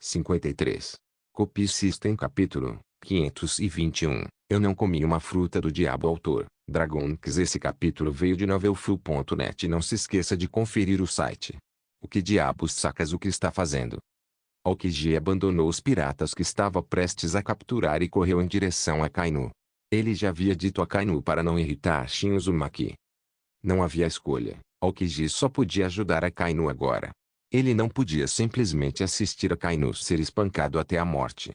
53. Copy System capítulo 521. Eu não comi uma fruta do diabo. Autor Dragonix. Esse capítulo veio de novelfull.net. Não se esqueça de conferir o site. O que diabos Sakazuki está fazendo? Aokiji abandonou os piratas que estava prestes a capturar e correu em direção a Kainu. Ele já havia dito a Kainu para não irritar Shin Uzumaki. Não havia escolha. Aokiji só podia ajudar a Kainu agora. Ele não podia simplesmente assistir a Kainu ser espancado até a morte.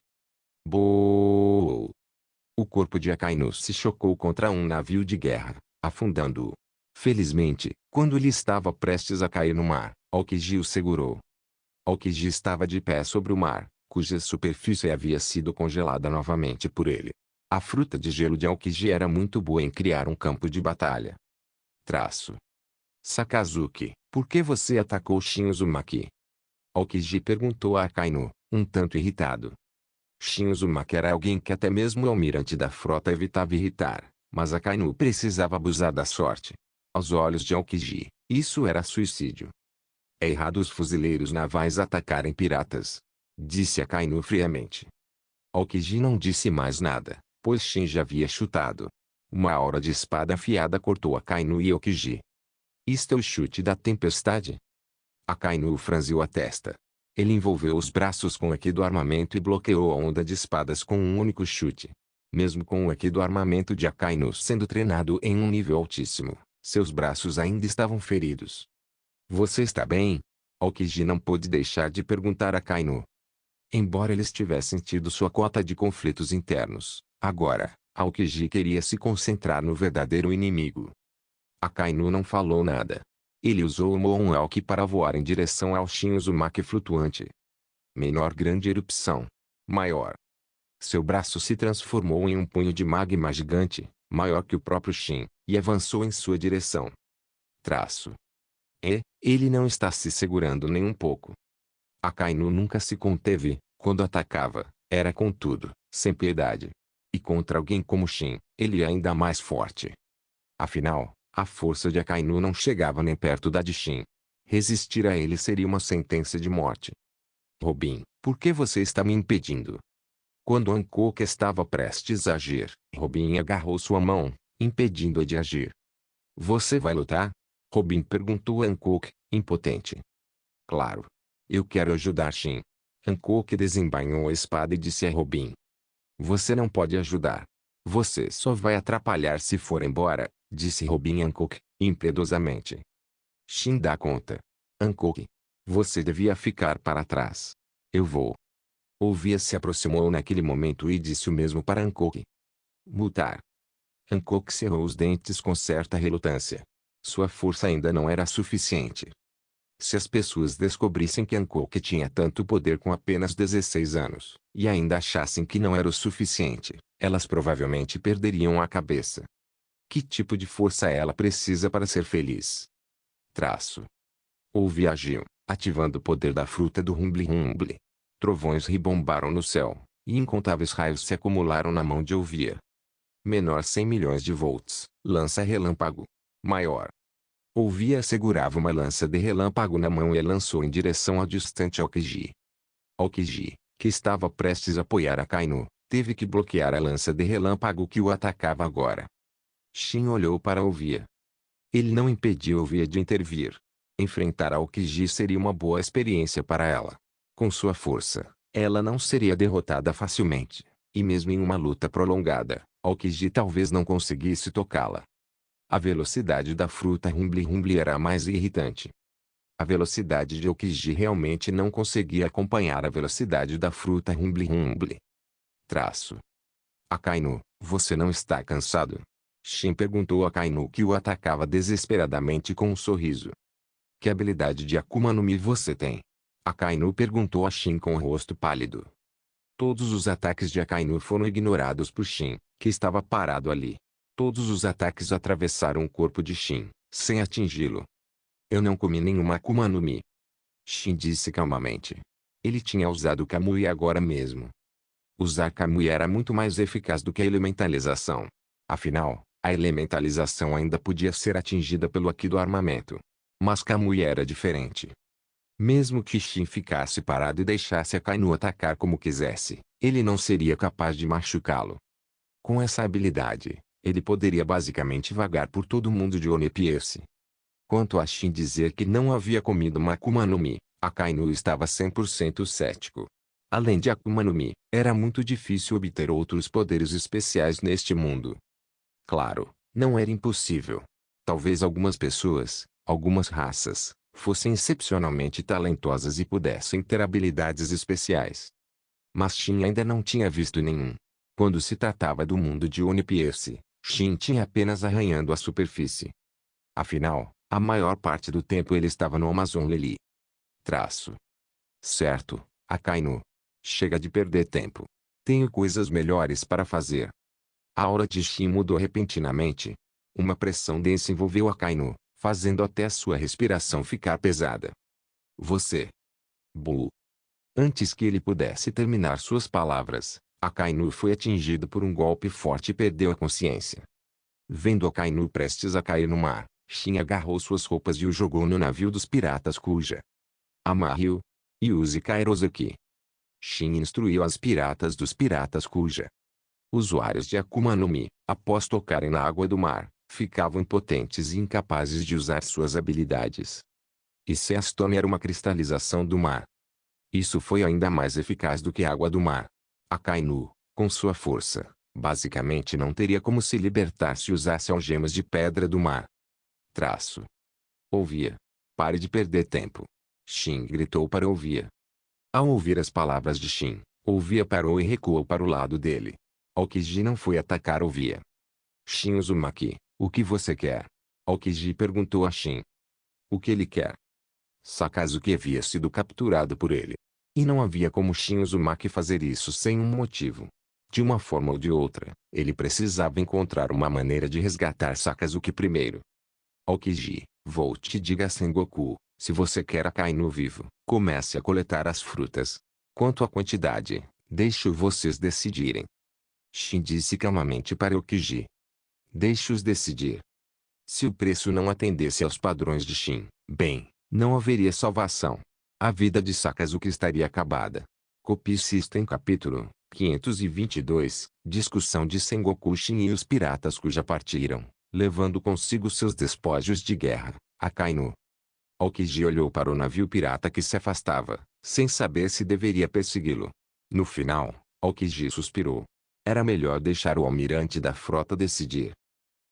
Boou! O corpo de Akainu se chocou contra um navio de guerra, afundando-o. Felizmente, quando ele estava prestes a cair no mar, Aokiji o segurou. Aokiji estava de pé sobre o mar, cuja superfície havia sido congelada novamente por ele. A fruta de gelo de Aokiji era muito boa em criar um campo de batalha. Sakazuki, por que você atacou Shin Uzumaki? Aokiji perguntou a Akainu, um tanto irritado. Shin Uzumaki era alguém que até mesmo o almirante da frota evitava irritar, mas Akainu precisava abusar da sorte. Aos olhos de Aokiji, isso era suicídio. É errado os fuzileiros navais atacarem piratas, disse Akainu friamente. Aokiji não disse mais nada, pois Shin já havia chutado. Uma aura de espada afiada cortou Akainu e Aokiji. Isto é o chute da tempestade? Akainu franziu a testa. Ele envolveu os braços com o Eki do armamento e bloqueou a onda de espadas com um único chute. Mesmo com o Eki do armamento de Akainu sendo treinado em um nível altíssimo, seus braços ainda estavam feridos. Você está bem? Aokiji não pôde deixar de perguntar a Akainu. Embora eles tivessem tido sua cota de conflitos internos, agora, Aokiji queria se concentrar no verdadeiro inimigo. Akainu não falou nada. Ele usou o Moonwalk para voar em direção ao Shin Uzumaki flutuante. Menor grande erupção. Maior. Seu braço se transformou em um punho de magma gigante, maior que o próprio Shin, e avançou em sua direção. Ele não está se segurando nem um pouco. Akainu nunca se conteve, quando atacava, era com tudo, sem piedade. E contra alguém como Shin, ele é ainda mais forte. Afinal, a força de Akainu não chegava nem perto da de Shin. Resistir a ele seria uma sentença de morte. Robin, por que você está me impedindo? Quando Hancock estava prestes a agir, Robin agarrou sua mão, impedindo-a de agir. Você vai lutar? Robin perguntou a Hancock, impotente. Claro. Eu quero ajudar Shin. Hancock desembainhou a espada e disse a Robin. Você não pode ajudar. Você só vai atrapalhar se for embora, disse Robin Hancock, impiedosamente. Shin dá conta. Hancock. Você devia ficar para trás. Eu vou. Ouvia se aproximou naquele momento e disse o mesmo para Hancock. Mutar. Hancock cerrou os dentes com certa relutância. Sua força ainda não era suficiente. Se as pessoas descobrissem que Hancock tinha tanto poder com apenas 16 anos, e ainda achassem que não era o suficiente, elas provavelmente perderiam a cabeça. Que tipo de força ela precisa para ser feliz? Ouvi agiu, ativando o poder da fruta do Rumble. Trovões ribombaram no céu, e incontáveis raios se acumularam na mão de Ouvia. Menor 100 milhões de volts, lança relâmpago. Maior. Ouvia segurava uma lança de relâmpago na mão e a lançou em direção ao distante Aokiji. Aokiji, que estava prestes a apoiar Akainu, teve que bloquear a lança de relâmpago que o atacava agora. Shin olhou para Ouvia. Ele não impediu Ouvia de intervir. Enfrentar Aokiji seria uma boa experiência para ela. Com sua força, ela não seria derrotada facilmente, e mesmo em uma luta prolongada, Aokiji talvez não conseguisse tocá-la. A velocidade da fruta Rumble era a mais irritante. A velocidade de Aokiji realmente não conseguia acompanhar a velocidade da fruta Rumble. Akainu, você não está cansado? Shin perguntou a Akainu que o atacava desesperadamente com um sorriso. Que habilidade de Akuma no Mi você tem? Akainu perguntou a Shin com o rosto pálido. Todos os ataques de Akainu foram ignorados por Shin, que estava parado ali. Todos os ataques atravessaram o corpo de Shin, sem atingi-lo. Eu não comi nenhuma Akuma no Mi. Shin disse calmamente. Ele tinha usado Kamui agora mesmo. Usar Kamui era muito mais eficaz do que a elementalização. Afinal, a elementalização ainda podia ser atingida pelo Aki do armamento. Mas Kamui era diferente. Mesmo que Shin ficasse parado e deixasse Akainu atacar como quisesse, ele não seria capaz de machucá-lo. Com essa habilidade, ele poderia basicamente vagar por todo o mundo de One Piece. Quanto a Shin dizer que não havia comido uma Akuma no Mi, Akainu estava 100% cético. Além de Akuma no Mi, era muito difícil obter outros poderes especiais neste mundo. Claro, não era impossível. Talvez algumas pessoas, algumas raças, fossem excepcionalmente talentosas e pudessem ter habilidades especiais. Mas Shin ainda não tinha visto nenhum. Quando se tratava do mundo de One Piece, Shin tinha apenas arranhando a superfície. Afinal, a maior parte do tempo ele estava no Amazon Lily. Certo, Akainu. Chega de perder tempo. Tenho coisas melhores para fazer. A aura de Shin mudou repentinamente. Uma pressão densa envolveu Akainu, fazendo até a sua respiração ficar pesada. Você. Buu. Antes que ele pudesse terminar suas palavras, Akainu foi atingido por um golpe forte e perdeu a consciência. Vendo Akainu prestes a cair no mar, Shin agarrou suas roupas e o jogou no navio dos piratas Kuja. Amarre-o e use Kairosaki. Shin instruiu as piratas dos piratas Kuja. Usuários de Akuma no Mi, após tocarem na água do mar, ficavam impotentes e incapazes de usar suas habilidades. E Seastone era uma cristalização do mar. Isso foi ainda mais eficaz do que a água do mar. Akainu, com sua força, basicamente não teria como se libertar se usasse algemas de pedra do mar. Ouvia. Pare de perder tempo. Shin gritou para Ouvia. Ao ouvir as palavras de Shin, Ouvia parou e recuou para o lado dele. Aokiji não foi atacar Ouvia. Shin Uzumaki, o que você quer? Aokiji perguntou a Shin. O que ele quer? Sakazuki havia sido capturado por ele. E não havia como Shin Uzumaki fazer isso sem um motivo. De uma forma ou de outra, ele precisava encontrar uma maneira de resgatar Sakazuki primeiro. Aokiji, vou te diga a Sengoku, se você quer Akainu vivo, comece a coletar as frutas. Quanto à quantidade, deixo vocês decidirem. Shin disse calmamente para Aokiji. Deixe-os decidir. Se o preço não atendesse aos padrões de Shin, bem, não haveria salvação. A vida de Sakazuki estaria acabada. Copie System capítulo 522, discussão de Sengoku Shin e os piratas Kuja partiram, levando consigo seus despojos de guerra, Akainu. Aokiji olhou para o navio pirata que se afastava, sem saber se deveria persegui-lo. No final, Aokiji suspirou. Era melhor deixar o almirante da frota decidir.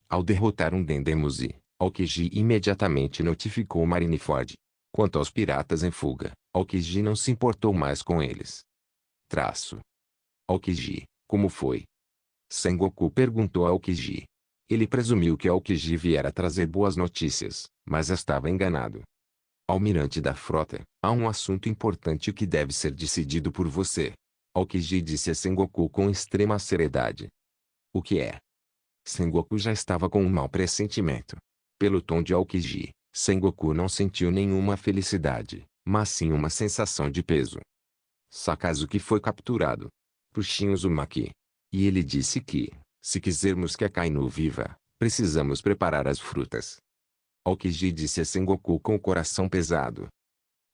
Ao derrotar um Dendemusi, Aokiji imediatamente notificou Marineford. Quanto aos piratas em fuga, Aokiji não se importou mais com eles. Aokiji, como foi? Sengoku perguntou a Aokiji. Ele presumiu que Aokiji viera trazer boas notícias, mas estava enganado. Almirante da frota, há um assunto importante que deve ser decidido por você. Aokiji disse a Sengoku com extrema seriedade. O que é? Sengoku já estava com um mau pressentimento. Pelo tom de Aokiji, Sengoku não sentiu nenhuma felicidade, mas sim uma sensação de peso. Sakazuki foi capturado por Shin Uzumaki. E ele disse que, se quisermos que Akainu viva, precisamos preparar as frutas. Aokiji disse a Sengoku com o coração pesado.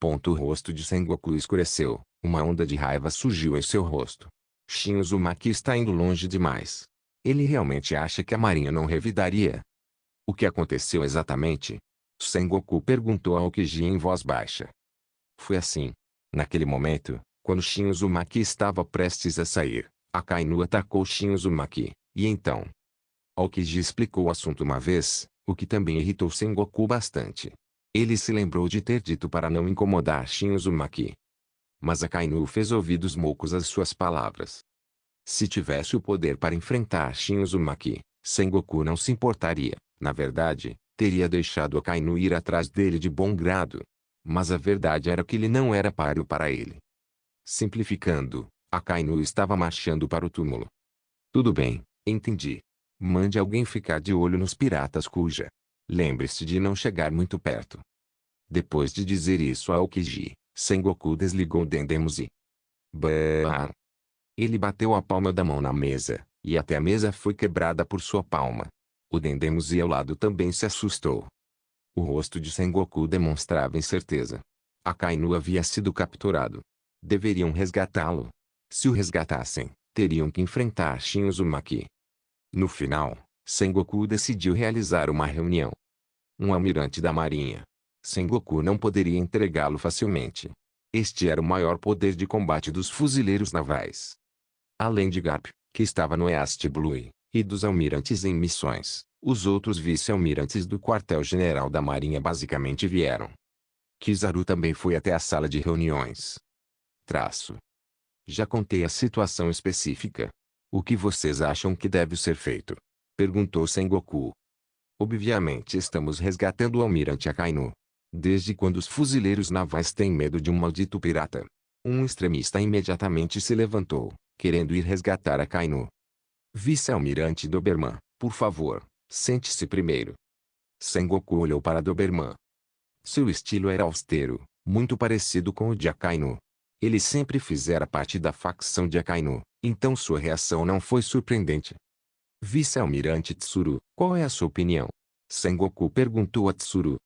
O rosto de Sengoku escureceu, uma onda de raiva surgiu em seu rosto. Shin Uzumaki está indo longe demais. Ele realmente acha que a marinha não revidaria? O que aconteceu exatamente? Sengoku perguntou a Aokiji em voz baixa. Foi assim. Naquele momento, quando Shin Uzumaki estava prestes a sair, Akainu atacou Shin Uzumaki, e então? Aokiji explicou o assunto uma vez, o que também irritou Sengoku bastante. Ele se lembrou de ter dito para não incomodar Shin Uzumaki. Mas Akainu fez ouvidos moucos às suas palavras. Se tivesse o poder para enfrentar Shin Uzumaki, Sengoku não se importaria, na verdade, teria deixado Akainu ir atrás dele de bom grado. Mas a verdade era que ele não era páreo para ele. Simplificando, Akainu estava marchando para o túmulo. Tudo bem, entendi. Mande alguém ficar de olho nos piratas Kuja. Lembre-se de não chegar muito perto. Depois de dizer isso a Aokiji, Sengoku desligou o Dendemusi. Bah! Ele bateu a palma da mão na mesa, e até a mesa foi quebrada por sua palma. O Dendemusi ao lado também se assustou. O rosto de Sengoku demonstrava incerteza. Akainu havia sido capturado. Deveriam resgatá-lo. Se o resgatassem, teriam que enfrentar Shin Uzumaki. No final, Sengoku decidiu realizar uma reunião. Um almirante da marinha. Sengoku não poderia entregá-lo facilmente. Este era o maior poder de combate dos fuzileiros navais. Além de Garp, que estava no East Blue, e dos almirantes em missões, os outros vice-almirantes do quartel-general da marinha basicamente vieram. Kizaru também foi até a sala de reuniões. Já contei a situação específica. O que vocês acham que deve ser feito? Perguntou Sengoku. Obviamente estamos resgatando o almirante Akainu. Desde quando os fuzileiros navais têm medo de um maldito pirata? Um extremista imediatamente se levantou, querendo ir resgatar Akainu. Vice-almirante Doberman, por favor, sente-se primeiro. Sengoku olhou para Doberman. Seu estilo era austero, muito parecido com o de Akainu. Ele sempre fizera parte da facção de Akainu, então sua reação não foi surpreendente. Vice-almirante Tsuru, qual é a sua opinião? Sengoku perguntou a Tsuru.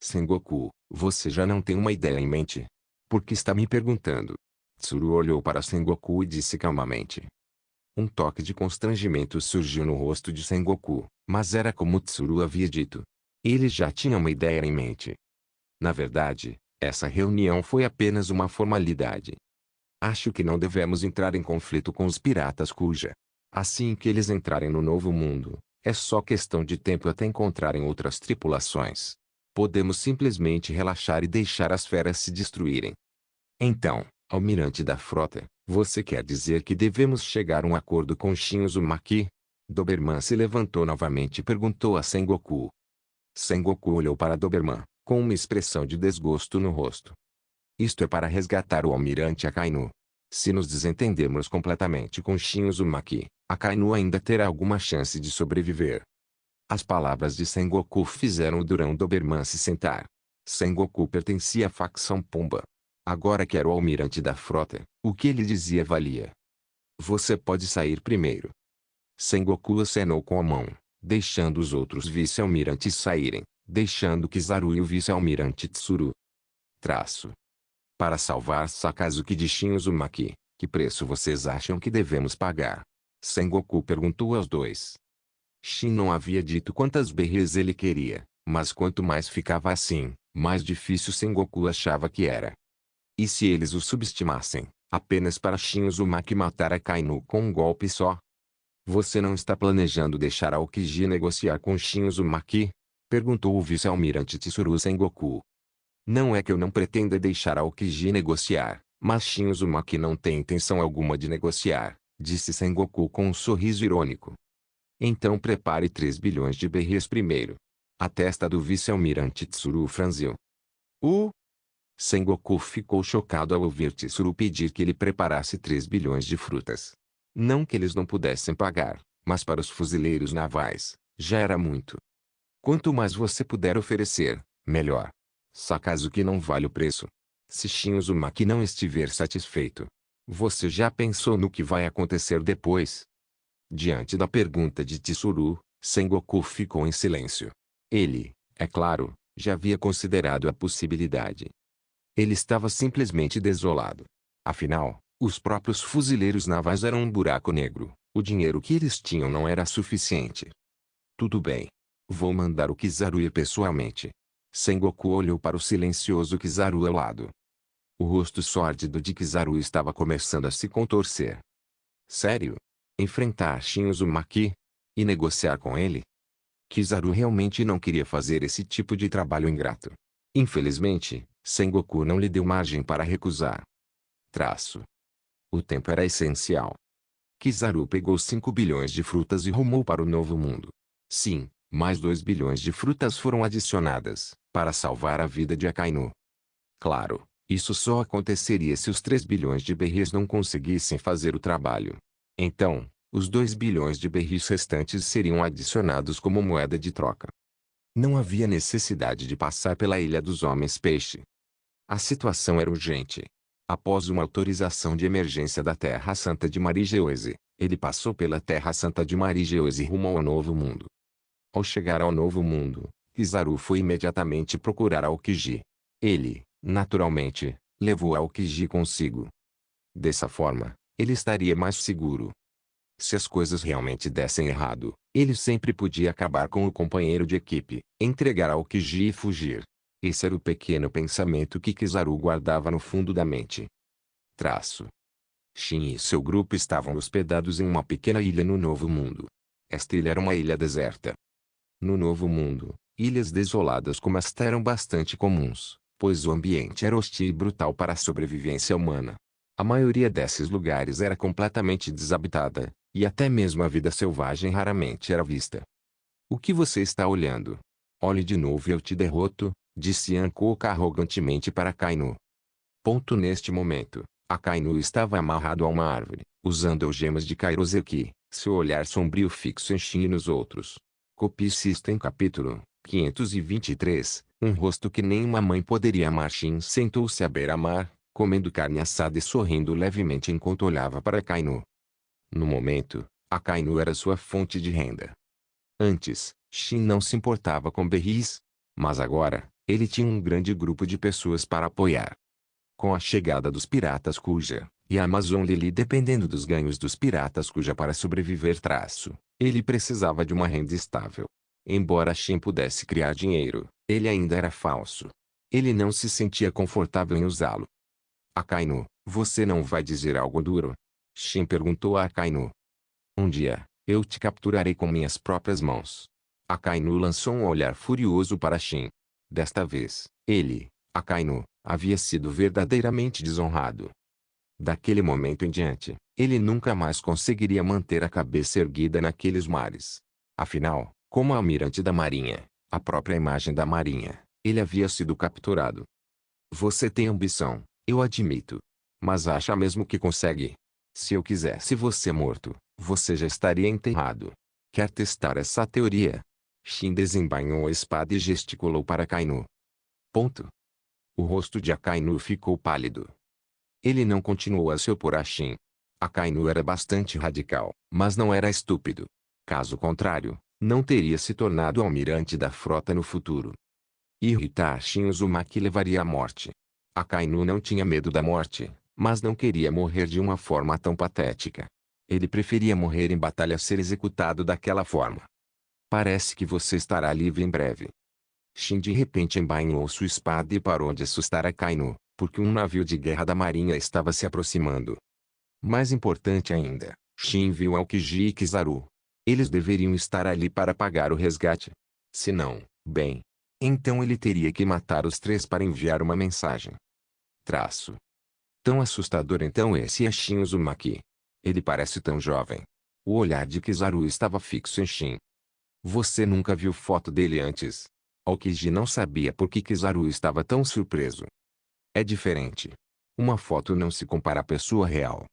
Sengoku, você já não tem uma ideia em mente? Por que está me perguntando? Tsuru olhou para Sengoku e disse calmamente. Um toque de constrangimento surgiu no rosto de Sengoku, mas era como Tsuru havia dito. Ele já tinha uma ideia em mente. Na verdade, essa reunião foi apenas uma formalidade. Acho que não devemos entrar em conflito com os piratas cuja. Assim que eles entrarem no Novo Mundo, é só questão de tempo até encontrarem outras tripulações. Podemos simplesmente relaxar e deixar as feras se destruírem. Então, almirante da frota, você quer dizer que devemos chegar a um acordo com Shin Uzumaki? Doberman se levantou novamente e perguntou a Sengoku. Sengoku olhou para Doberman, com uma expressão de desgosto no rosto. Isto é para resgatar o almirante Akainu. Se nos desentendermos completamente com Shin Uzumaki, Akainu ainda terá alguma chance de sobreviver. As palavras de Sengoku fizeram o durão Doberman se sentar. Sengoku pertencia à facção Pomba. Agora que era o almirante da frota, o que ele dizia valia. Você pode sair primeiro. Sengoku acenou com a mão, deixando os outros vice-almirantes saírem, deixando Kizaru e o vice-almirante Tsuru. Para salvar Sakazuki de Shin Uzumaki, que preço vocês acham que devemos pagar? Sengoku perguntou aos dois. Shin não havia dito quantas berries ele queria, mas quanto mais ficava assim, mais difícil Sengoku achava que era. E se eles o subestimassem, apenas para Shin Uzumaki matar Akainu com um golpe só? Você não está planejando deixar Aokiji negociar com Shin Uzumaki? Perguntou o vice-almirante Tsuru Sengoku. Não é que eu não pretenda deixar Aokiji negociar, mas Shin Uzumaki não tem intenção alguma de negociar, disse Sengoku com um sorriso irônico. Então prepare 3 bilhões de berries primeiro. A testa do vice-almirante Tsuru franziu. Sengoku ficou chocado ao ouvir Tsuru pedir que ele preparasse 3 bilhões de frutas. Não que eles não pudessem pagar, mas para os fuzileiros navais, já era muito. Quanto mais você puder oferecer, melhor. Sakazuki não vale o preço. Se Shin Uzumaki não estiver satisfeito, você já pensou no que vai acontecer depois? Diante da pergunta de Tsuru, Sengoku ficou em silêncio. Ele, é claro, já havia considerado a possibilidade. Ele estava simplesmente desolado. Afinal, os próprios fuzileiros navais eram um buraco negro. O dinheiro que eles tinham não era suficiente. Tudo bem. Vou mandar o Kizaru ir pessoalmente. Sengoku olhou para o silencioso Kizaru ao lado. O rosto sórdido de Kizaru estava começando a se contorcer. Sério? Enfrentar Shin Uzumaki? E negociar com ele? Kizaru realmente não queria fazer esse tipo de trabalho ingrato. Infelizmente, Sengoku não lhe deu margem para recusar. O tempo era essencial. Kizaru pegou 5 bilhões de frutas e rumou para o Novo Mundo. Sim, mais 2 bilhões de frutas foram adicionadas, para salvar a vida de Akainu. Claro, isso só aconteceria se os 3 bilhões de berries não conseguissem fazer o trabalho. Então, os 2 bilhões de berries restantes seriam adicionados como moeda de troca. Não havia necessidade de passar pela Ilha dos Homens-Peixe. A situação era urgente. Após uma autorização de emergência da Terra Santa de Marigeose, ele passou pela Terra Santa de Marigeose rumo ao Novo Mundo. Ao chegar ao Novo Mundo, Kizaru foi imediatamente procurar Aokiji. Ele, Naturalmente, levou Aokiji consigo. Dessa forma, ele estaria mais seguro. Se as coisas realmente dessem errado, ele sempre podia acabar com o companheiro de equipe, entregar Aokiji e fugir. Esse era o pequeno pensamento que Kizaru guardava no fundo da mente. Shin e seu grupo estavam hospedados em uma pequena ilha no Novo Mundo. Esta ilha era uma ilha deserta. No Novo Mundo, ilhas desoladas como esta eram bastante comuns, pois o ambiente era hostil e brutal para a sobrevivência humana. A maioria desses lugares era completamente desabitada, e até mesmo a vida selvagem raramente era vista. O que você está olhando? Olhe de novo e eu te derroto, disse Ankoka arrogantemente para Kainu. Neste momento, Akainu estava amarrado a uma árvore, usando algemas de Kairoseki, seu olhar sombrio fixo em Shin e nos outros. Copie System capítulo 523, um rosto que nem uma mãe poderia amar. Shin sentou-se à beira-mar, comendo carne assada e sorrindo levemente enquanto olhava para Akainu. No momento, Akainu era sua fonte de renda. Antes, Shin não se importava com berris, mas agora, ele tinha um grande grupo de pessoas para apoiar. Com a chegada dos piratas Kuja, e a Amazon Lily dependendo dos ganhos dos piratas Kuja para sobreviver. Ele precisava de uma renda estável. Embora Shin pudesse criar dinheiro, ele ainda era falso. Ele não se sentia confortável em usá-lo. Akainu, você não vai dizer algo duro? Shin perguntou a Akainu. Um dia, eu te capturarei com minhas próprias mãos. Akainu lançou um olhar furioso para Shin. Desta vez, ele, Akainu, havia sido verdadeiramente desonrado. Daquele momento em diante, ele nunca mais conseguiria manter a cabeça erguida naqueles mares. Afinal, como almirante da marinha, a própria imagem da marinha, ele havia sido capturado. Você tem ambição, eu admito. Mas acha mesmo que consegue? Se eu quisesse você morto, você já estaria enterrado. Quer testar essa teoria? Shin desembainhou a espada e gesticulou para Kainu. O rosto de Akainu ficou pálido. Ele não continuou a se opor a Shin. Akainu era bastante radical, mas não era estúpido. Caso contrário, não teria se tornado almirante da frota no futuro. Irritar Shin Uzumaki levaria à morte. Akainu não tinha medo da morte, mas não queria morrer de uma forma tão patética. Ele preferia morrer em batalha a ser executado daquela forma. Parece que você estará livre em breve. Shin de repente embainhou sua espada e parou de assustar Akainu, porque um navio de guerra da marinha estava se aproximando. Mais importante ainda, Shin viu Aokiji e Kizaru. Eles deveriam estar ali para pagar o resgate. Se não, bem, então ele teria que matar os três para enviar uma mensagem. Tão assustador então esse é Shin Uzumaki. Ele parece tão jovem. O olhar de Kizaru estava fixo em Shin. Você nunca viu foto dele antes? Aokiji não sabia por que Kizaru estava tão surpreso. É diferente. Uma foto não se compara à pessoa real.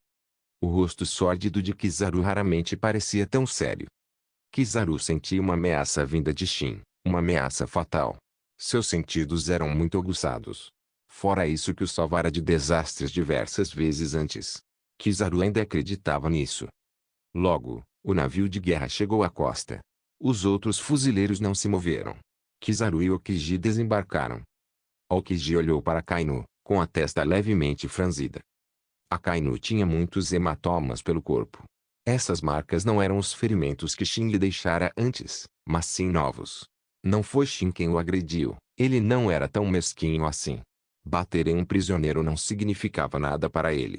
O rosto sórdido de Kizaru raramente parecia tão sério. Kizaru sentia uma ameaça vinda de Shin, uma ameaça fatal. Seus sentidos eram muito aguçados. Fora isso que o salvara de desastres diversas vezes antes. Kizaru ainda acreditava nisso. Logo, o navio de guerra chegou à costa. Os outros fuzileiros não se moveram. Kizaru e Aokiji desembarcaram. Aokiji olhou para Kainu, com a testa levemente franzida. Akainu tinha muitos hematomas pelo corpo. Essas marcas não eram os ferimentos que Shin lhe deixara antes, mas sim novos. Não foi Shin quem o agrediu, ele não era tão mesquinho assim. Bater em um prisioneiro não significava nada para ele.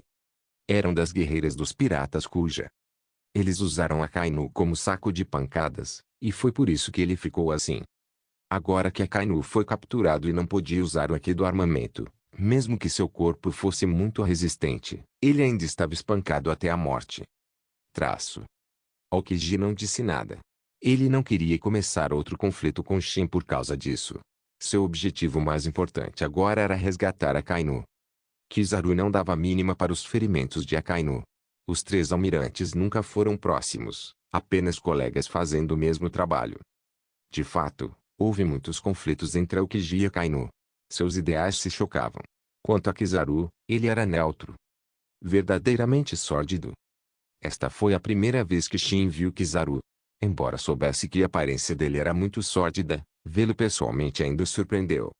Eram das guerreiras dos piratas Kuja. Eles usaram Akainu como saco de pancadas, e foi por isso que ele ficou assim. Agora que Akainu foi capturado e não podia usar o Haki do armamento, mesmo que seu corpo fosse muito resistente, ele ainda estava espancado até a morte. Aokiji não disse nada. Ele não queria começar outro conflito com Shin por causa disso. Seu objetivo mais importante agora era resgatar Akainu. Kizaru não dava a mínima para os ferimentos de Akainu. Os três almirantes nunca foram próximos, apenas colegas fazendo o mesmo trabalho. De fato, houve muitos conflitos entre Aokiji e Akainu. Seus ideais se chocavam. Quanto a Kizaru, ele era neutro. Verdadeiramente sórdido. Esta foi a primeira vez que Shin viu Kizaru. Embora soubesse que a aparência dele era muito sórdida, vê-lo pessoalmente ainda o surpreendeu.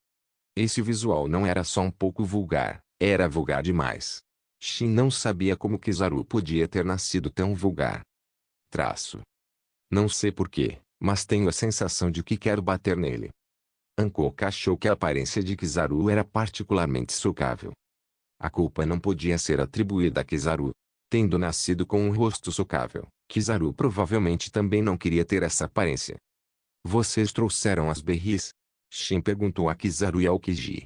Esse visual não era só um pouco vulgar, era vulgar demais. Shin não sabia como Kizaru podia ter nascido tão vulgar. Traço. Não sei porquê, mas tenho a sensação de que quero bater nele. Hancock achou que a aparência de Kizaru era particularmente socável. A culpa não podia ser atribuída a Kizaru. Tendo nascido com um rosto socável, Kizaru provavelmente também não queria ter essa aparência. Vocês trouxeram as berries? Shin perguntou a Kizaru e ao Kiji.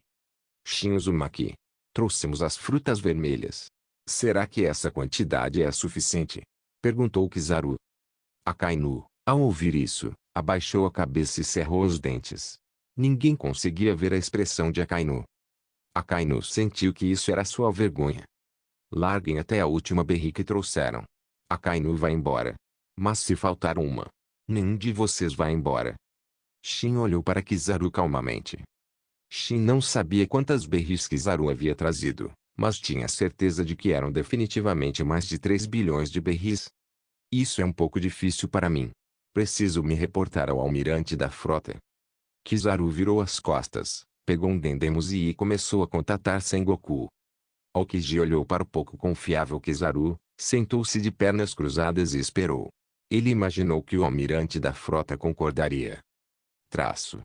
Shin Uzumaki. Trouxemos as frutas vermelhas. Será que essa quantidade é suficiente? Perguntou Kizaru. Akainu, ao ouvir isso, abaixou a cabeça e cerrou os dentes. Ninguém conseguia ver a expressão de Akainu. Akainu sentiu que isso era sua vergonha. Larguem até a última berry que trouxeram. Akainu vai embora. Mas se faltar uma, nenhum de vocês vai embora. Shin olhou para Kizaru calmamente. Shin não sabia quantas berries Kizaru havia trazido, mas tinha certeza de que eram definitivamente mais de 3 bilhões de berries. Isso é um pouco difícil para mim. Preciso me reportar ao almirante da frota. Kizaru virou as costas, pegou um Dendemushi e começou a contatar Sengoku. Aokiji olhou para o pouco confiável Kizaru, sentou-se de pernas cruzadas e esperou. Ele imaginou que o almirante da frota concordaria. Traço.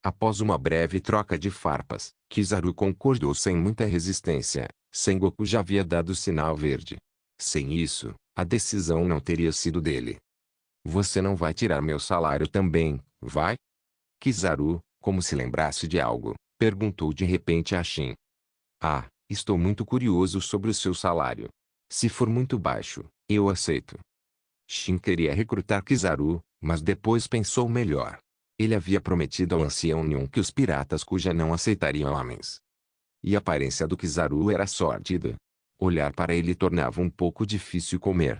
Após uma breve troca de farpas, Kizaru concordou sem muita resistência. Sengoku já havia dado sinal verde. Sem isso, a decisão não teria sido dele. Você não vai tirar meu salário também, vai? Kizaru, como se lembrasse de algo, perguntou de repente a Shin. Ah, estou muito curioso sobre o seu salário. Se for muito baixo, eu aceito. Shin queria recrutar Kizaru, mas depois pensou melhor. Ele havia prometido ao ancião Neon que os piratas Kuja não aceitariam homens. E a aparência do Kizaru era sórdida. Olhar para ele tornava um pouco difícil comer.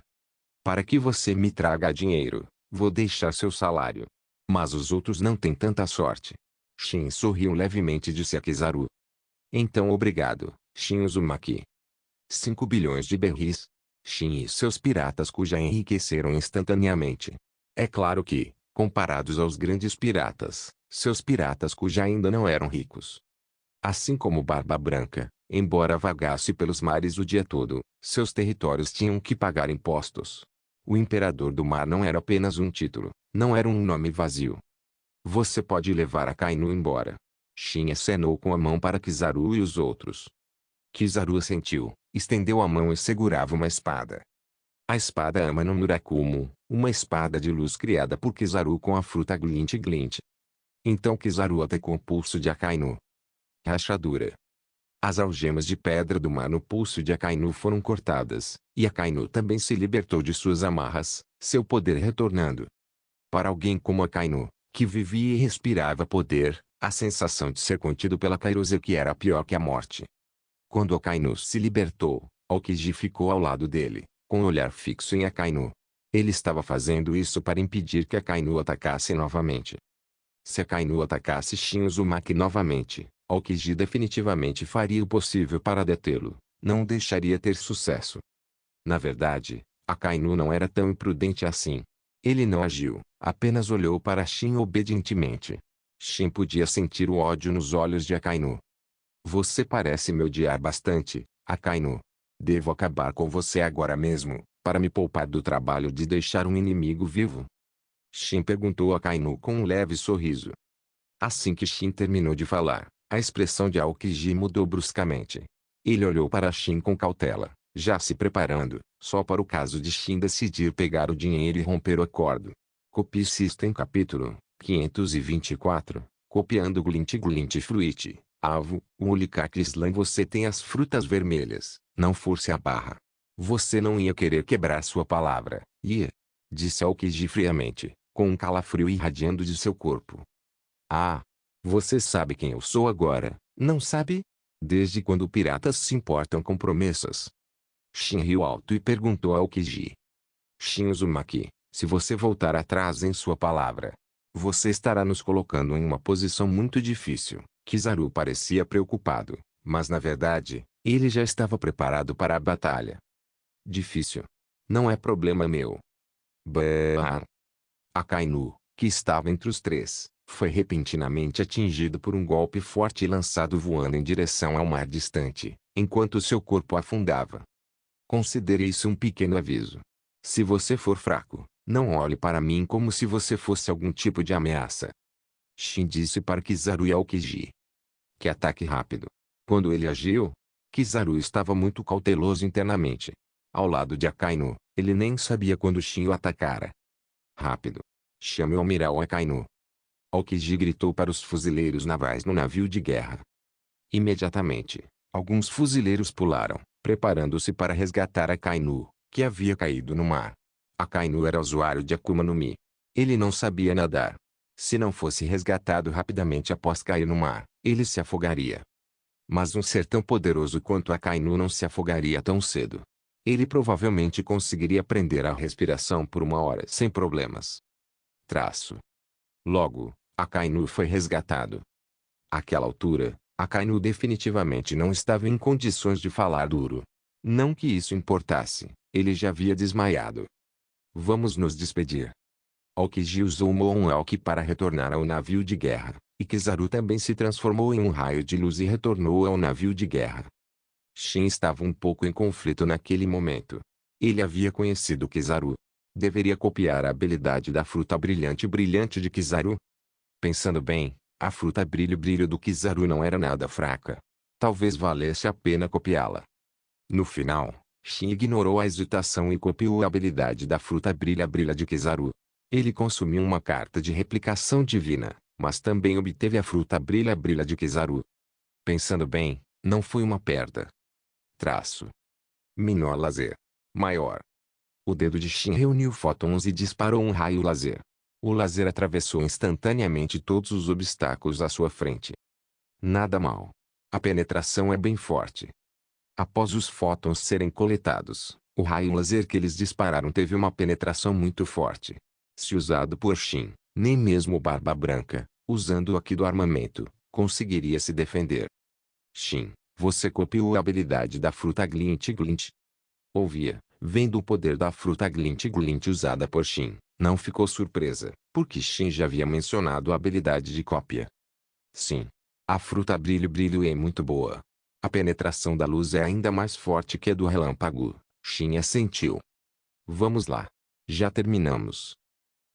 Para que você me traga dinheiro, vou deixar seu salário. Mas os outros não têm tanta sorte. Shin sorriu levemente e disse a Kizaru. Então obrigado, Shin Uzumaki. 5 bilhões de berries. Shin e seus piratas Kuja enriqueceram instantaneamente. É claro que, comparados aos grandes piratas, seus piratas Kuja ainda não eram ricos. Assim como Barba Branca, embora vagasse pelos mares o dia todo, seus territórios tinham que pagar impostos. O Imperador do Mar não era apenas um título, não era um nome vazio. Você pode levar Akainu embora. Shin acenou com a mão para Kizaru e os outros. Kizaru assentiu, estendeu a mão e segurava uma espada. A espada Ama no Murakumo, uma espada de luz criada por Kizaru com a fruta Glint Glint. Então Kizaru atacou o pulso de Akainu. Rachadura. As algemas de pedra do mar no pulso de Akainu foram cortadas, e Akainu também se libertou de suas amarras, seu poder retornando. Para alguém como Akainu, que vivia e respirava poder, a sensação de ser contido pela Kairoseki era pior que a morte. Quando Akainu se libertou, Aokiji ficou ao lado dele, com o olhar fixo em Akainu. Ele estava fazendo isso para impedir que Akainu atacasse novamente. Se Akainu atacasse Shin Uzumaki novamente, Aokiji definitivamente faria o possível para detê-lo, não o deixaria ter sucesso. Na verdade, Akainu não era tão imprudente assim. Ele não agiu, apenas olhou para Shin obedientemente. Shin podia sentir o ódio nos olhos de Akainu. Você parece me odiar bastante, Akainu. Devo acabar com você agora mesmo, para me poupar do trabalho de deixar um inimigo vivo? Shin perguntou a Akainu com um leve sorriso. Assim que Shin terminou de falar, a expressão de Aokiji mudou bruscamente. Ele olhou para Shin com cautela, já se preparando, só para o caso de Shin decidir pegar o dinheiro e romper o acordo. Copie System Capítulo 524, copiando Glint Glint Fruit, Avo, Ulikak Slam. Você tem as frutas vermelhas, não force a barra. Você não ia querer quebrar sua palavra, ia? Disse Aokiji friamente, com um calafrio irradiando de seu corpo. Ah! Você sabe quem eu sou agora, não sabe? Desde quando piratas se importam com promessas? Shin riu alto e perguntou a Aokiji. Shin Uzumaki, se você voltar atrás em sua palavra, você estará nos colocando em uma posição muito difícil. Kizaru parecia preocupado, mas na verdade, ele já estava preparado para a batalha. Difícil. Não é problema meu. Bah! Akainu, que estava entre os três, Foi repentinamente atingido por um golpe forte e lançado voando em direção ao mar distante, enquanto seu corpo afundava. Considere isso um pequeno aviso. Se você for fraco, não olhe para mim como se você fosse algum tipo de ameaça. Shin disse para Kizaru e Aokiji. Que ataque rápido. Quando ele agiu, Kizaru estava muito cauteloso internamente. Ao lado de Akainu, ele nem sabia quando Shin o atacara. Rápido. Chame o Amiral Akainu. Aokiji gritou para os fuzileiros navais no navio de guerra. Imediatamente, alguns fuzileiros pularam, preparando-se para resgatar Akainu, que havia caído no mar. Akainu era usuário de Akuma no Mi. Ele não sabia nadar. Se não fosse resgatado rapidamente após cair no mar, ele se afogaria. Mas um ser tão poderoso quanto Akainu não se afogaria tão cedo. Ele provavelmente conseguiria prender a respiração por 1 hora sem problemas. Logo, Akainu foi resgatado. Àquela altura, Akainu definitivamente não estava em condições de falar duro. Não que isso importasse, ele já havia desmaiado. Vamos nos despedir. Aokiji usou o Moonwalk para retornar ao navio de guerra, e Kizaru também se transformou em um raio de luz e retornou ao navio de guerra. Shin estava um pouco em conflito naquele momento. Ele havia conhecido Kizaru. Deveria copiar a habilidade da fruta brilhante de Kizaru? Pensando bem, a fruta brilho do Kizaru não era nada fraca. Talvez valesse a pena copiá-la. No final, Shin ignorou a hesitação e copiou a habilidade da fruta brilha de Kizaru. Ele consumiu uma carta de replicação divina, mas também obteve a fruta brilha de Kizaru. Pensando bem, não foi uma perda. Menor laser. Maior. O dedo de Shin reuniu fótons e disparou um raio laser. O laser atravessou instantaneamente todos os obstáculos à sua frente. Nada mal. A penetração é bem forte. Após os fótons serem coletados, o raio laser que eles dispararam teve uma penetração muito forte. Se usado por Shin, nem mesmo o Barba Branca, usando aqui do armamento, conseguiria se defender. Shin, você copiou a habilidade da fruta Glint. Ouvia, vendo o poder da fruta Glint usada por Shin, não ficou surpresa, porque Shin já havia mencionado a habilidade de cópia. Sim. A fruta brilho é muito boa. A penetração da luz é ainda mais forte que a do relâmpago, Shin assentiu. Vamos lá. Já terminamos.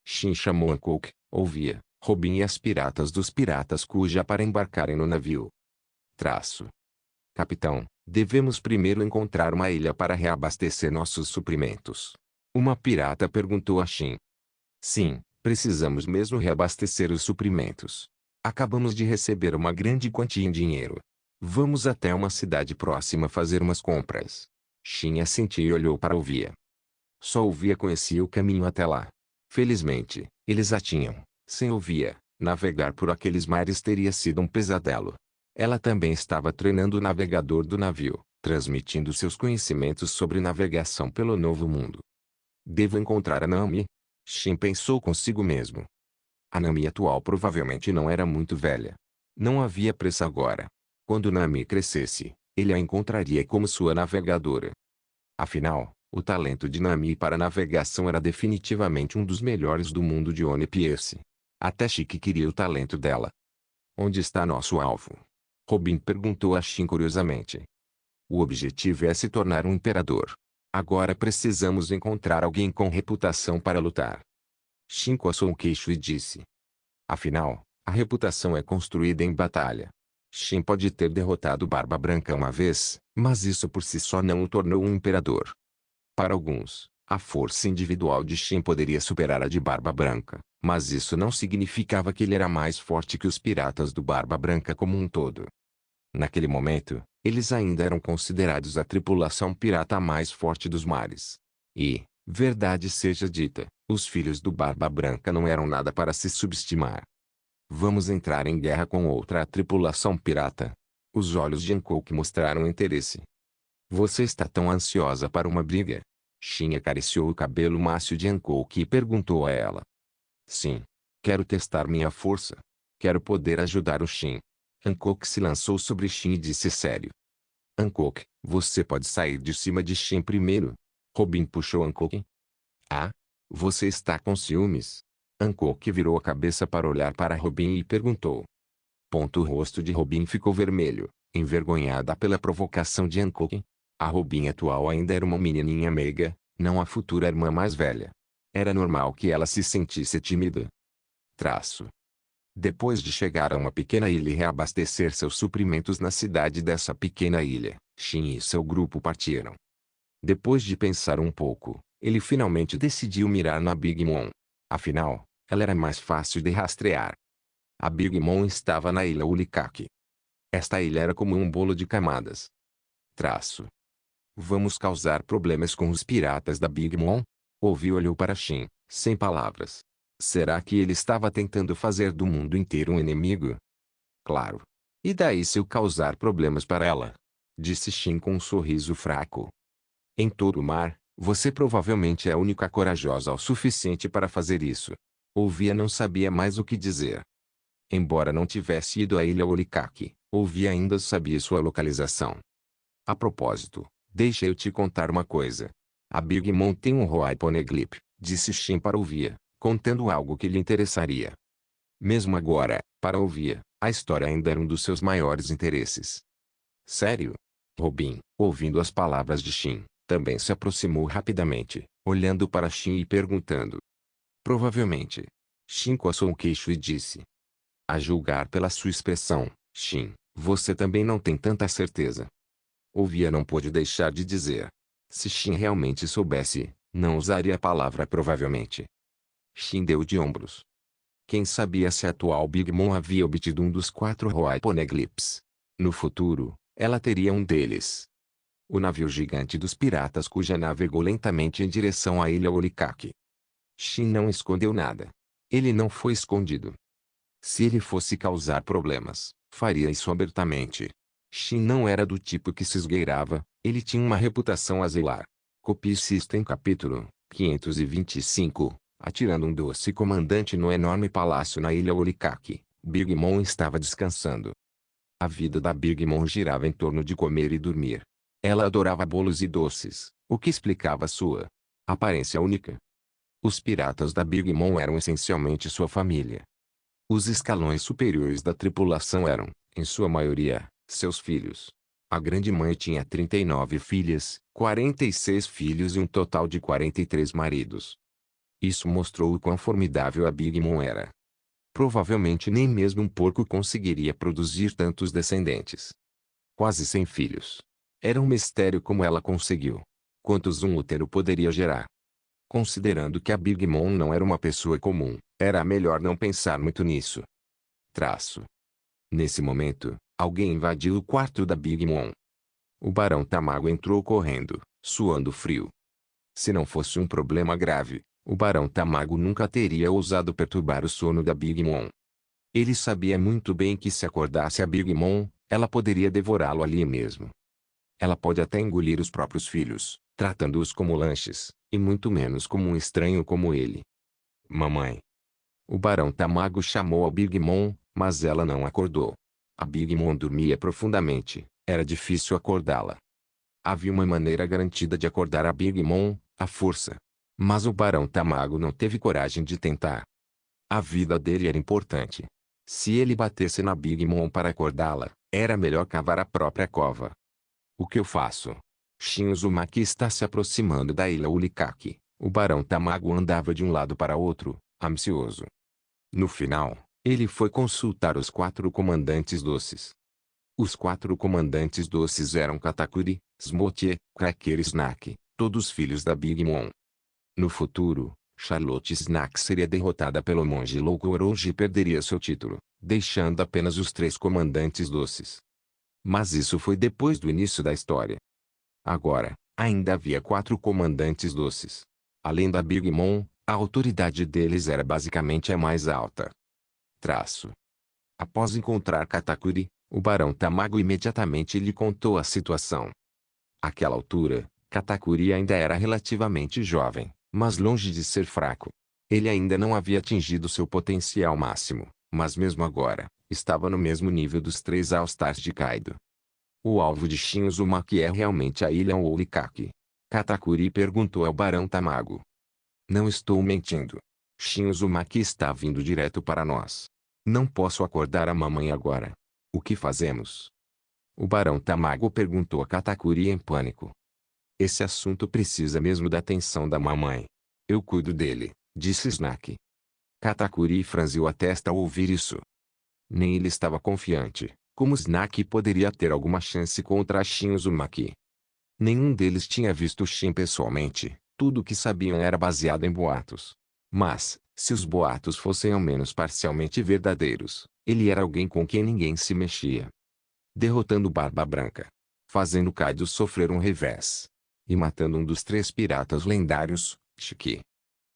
Shin chamou Hancock, ouvia, Robin e as piratas dos piratas Kuja para embarcarem no navio. Capitão, devemos primeiro encontrar uma ilha para reabastecer nossos suprimentos. Uma pirata perguntou a Shin. Sim, precisamos mesmo reabastecer os suprimentos. Acabamos de receber uma grande quantia em dinheiro. Vamos até uma cidade próxima fazer umas compras. Shin assentiu e olhou para Ouvia. Só Ouvia conhecia o caminho até lá. Felizmente, eles a tinham. Sem Ouvia, navegar por aqueles mares teria sido um pesadelo. Ela também estava treinando o navegador do navio, transmitindo seus conhecimentos sobre navegação pelo Novo Mundo. Devo encontrar a Nami? Shin pensou consigo mesmo. A Nami atual provavelmente não era muito velha. Não havia pressa agora. Quando Nami crescesse, ele a encontraria como sua navegadora. Afinal, o talento de Nami para navegação era definitivamente um dos melhores do mundo de One Piece. Até Shiki queria o talento dela. Onde está nosso alvo? Robin perguntou a Shin curiosamente. O objetivo é se tornar um imperador. Agora precisamos encontrar alguém com reputação para lutar. Shin coçou o queixo e disse. Afinal, a reputação é construída em batalha. Shin pode ter derrotado Barba Branca uma vez, mas isso por si só não o tornou um imperador. Para alguns, a força individual de Shin poderia superar a de Barba Branca, mas isso não significava que ele era mais forte que os piratas do Barba Branca como um todo. Naquele momento, eles ainda eram considerados a tripulação pirata mais forte dos mares. E, verdade seja dita, os filhos do Barba Branca não eram nada para se subestimar. Vamos entrar em guerra com outra tripulação pirata. Os olhos de Hancock mostraram interesse. Você está tão ansiosa para uma briga? Shin acariciou o cabelo mácio de Hancock e perguntou a ela. Sim. Quero testar minha força. Quero poder ajudar o Shin. Hancock se lançou sobre Shin e disse sério. Hancock, você pode sair de cima de Shin primeiro. Robin puxou Hancock. Ah? Você está com ciúmes? Hancock virou a cabeça para olhar para Robin e perguntou. O rosto de Robin ficou vermelho, envergonhada pela provocação de Hancock. A Robin atual ainda era uma menininha meiga, não a futura irmã mais velha. Era normal que ela se sentisse tímida. Depois de chegar a uma pequena ilha e reabastecer seus suprimentos na cidade dessa pequena ilha, Shin e seu grupo partiram. Depois de pensar um pouco, ele finalmente decidiu mirar na Big Mom. Afinal, ela era mais fácil de rastrear. A Big Mom estava na ilha Ulikaki. Esta ilha era como um bolo de camadas. Vamos causar problemas com os piratas da Big Mom? Ouvi e olhou para Shin, sem palavras. Será que ele estava tentando fazer do mundo inteiro um inimigo? Claro. E daí se eu causar problemas para ela? Disse Shin com um sorriso fraco. Em todo o mar, você provavelmente é a única corajosa o suficiente para fazer isso. Ouvia não sabia mais o que dizer. Embora não tivesse ido à ilha Orikaki, Ouvia ainda sabia sua localização. A propósito, deixa eu te contar uma coisa. A Big Mom tem um Roai Poneglyph, disse Shin para Ouvia, contando algo que lhe interessaria. Mesmo agora, para Ouvia, a história ainda era um dos seus maiores interesses. Sério? Robin, ouvindo as palavras de Shin, também se aproximou rapidamente, olhando para Shin e perguntando. Provavelmente. Shin coçou o queixo e disse. A julgar pela sua expressão, Shin, você também não tem tanta certeza. Ouvia não pôde deixar de dizer. Se Shin realmente soubesse, não usaria a palavra provavelmente. Shin deu de ombros. Quem sabia se a atual Big Mom havia obtido um dos 4 Roai Poneglyphs. No futuro, ela teria um deles. O navio gigante dos piratas cuja navegou lentamente em direção à ilha Orikaki. Shin não escondeu nada. Ele não foi escondido. Se ele fosse causar problemas, faria isso abertamente. Shin não era do tipo que se esgueirava, ele tinha uma reputação a zelar. Copie System capítulo 525. Atirando um doce comandante no enorme palácio na ilha Orikaki, Big Mom estava descansando. A vida da Big Mom girava em torno de comer e dormir. Ela adorava bolos e doces, o que explicava sua aparência única. Os piratas da Big Mom eram essencialmente sua família. Os escalões superiores da tripulação eram, em sua maioria, seus filhos. A grande mãe tinha 39 filhas, 46 filhos e um total de 43 maridos. Isso mostrou o quão formidável a Big Mom era. Provavelmente nem mesmo um porco conseguiria produzir tantos descendentes. Quase 100 filhos. Era um mistério como ela conseguiu. Quantos um útero poderia gerar? Considerando que a Big Mom não era uma pessoa comum, era melhor não pensar muito nisso. Nesse momento, alguém invadiu o quarto da Big Mom. O Barão Tamago entrou correndo, suando frio. Se não fosse um problema grave, o Barão Tamago nunca teria ousado perturbar o sono da Big Mom. Ele sabia muito bem que se acordasse a Big Mom, ela poderia devorá-lo ali mesmo. Ela pode até engolir os próprios filhos, tratando-os como lanches, e muito menos como um estranho como ele. Mamãe. O Barão Tamago chamou a Big Mom, mas ela não acordou. A Big Mom dormia profundamente, era difícil acordá-la. Havia uma maneira garantida de acordar a Big Mom, a força. Mas o Barão Tamago não teve coragem de tentar. A vida dele era importante. Se ele batesse na Big Mom para acordá-la, era melhor cavar a própria cova. O que eu faço? Shin Uzumaki está se aproximando da ilha Ulikaki. O Barão Tamago andava de um lado para outro, ansioso. No final, ele foi consultar os 4 comandantes doces. Os 4 comandantes doces eram Katakuri, Smoothie, Cracker e Snack, todos filhos da Big Mom. No futuro, Charlotte Snack seria derrotada pelo monge louco Orochi e perderia seu título, deixando apenas os 3 comandantes doces. Mas isso foi depois do início da história. Agora, ainda havia 4 comandantes doces. Além da Big Mom, a autoridade deles era basicamente a mais alta. Após encontrar Katakuri, o Barão Tamago imediatamente lhe contou a situação. Àquela altura, Katakuri ainda era relativamente jovem, mas longe de ser fraco. Ele ainda não havia atingido seu potencial máximo, mas mesmo agora, estava no mesmo nível dos 3 All-Stars de Kaido. O alvo de Shin Uzumaki é realmente a ilha Orikaki? Katakuri perguntou ao Barão Tamago. Não estou mentindo. Shin Uzumaki está vindo direto para nós. Não posso acordar a mamãe agora. O que fazemos? O Barão Tamago perguntou a Katakuri em pânico. Esse assunto precisa mesmo da atenção da mamãe. Eu cuido dele, disse Snake. Katakuri franziu a testa ao ouvir isso. Nem ele estava confiante. Como Snake poderia ter alguma chance contra Shin Uzumaki? Nenhum deles tinha visto Shin pessoalmente. Tudo o que sabiam era baseado em boatos. Mas, se os boatos fossem ao menos parcialmente verdadeiros, ele era alguém com quem ninguém se mexia. Derrotando Barba Branca. Fazendo Kaido sofrer um revés. E matando um dos 3 piratas lendários, Shiki.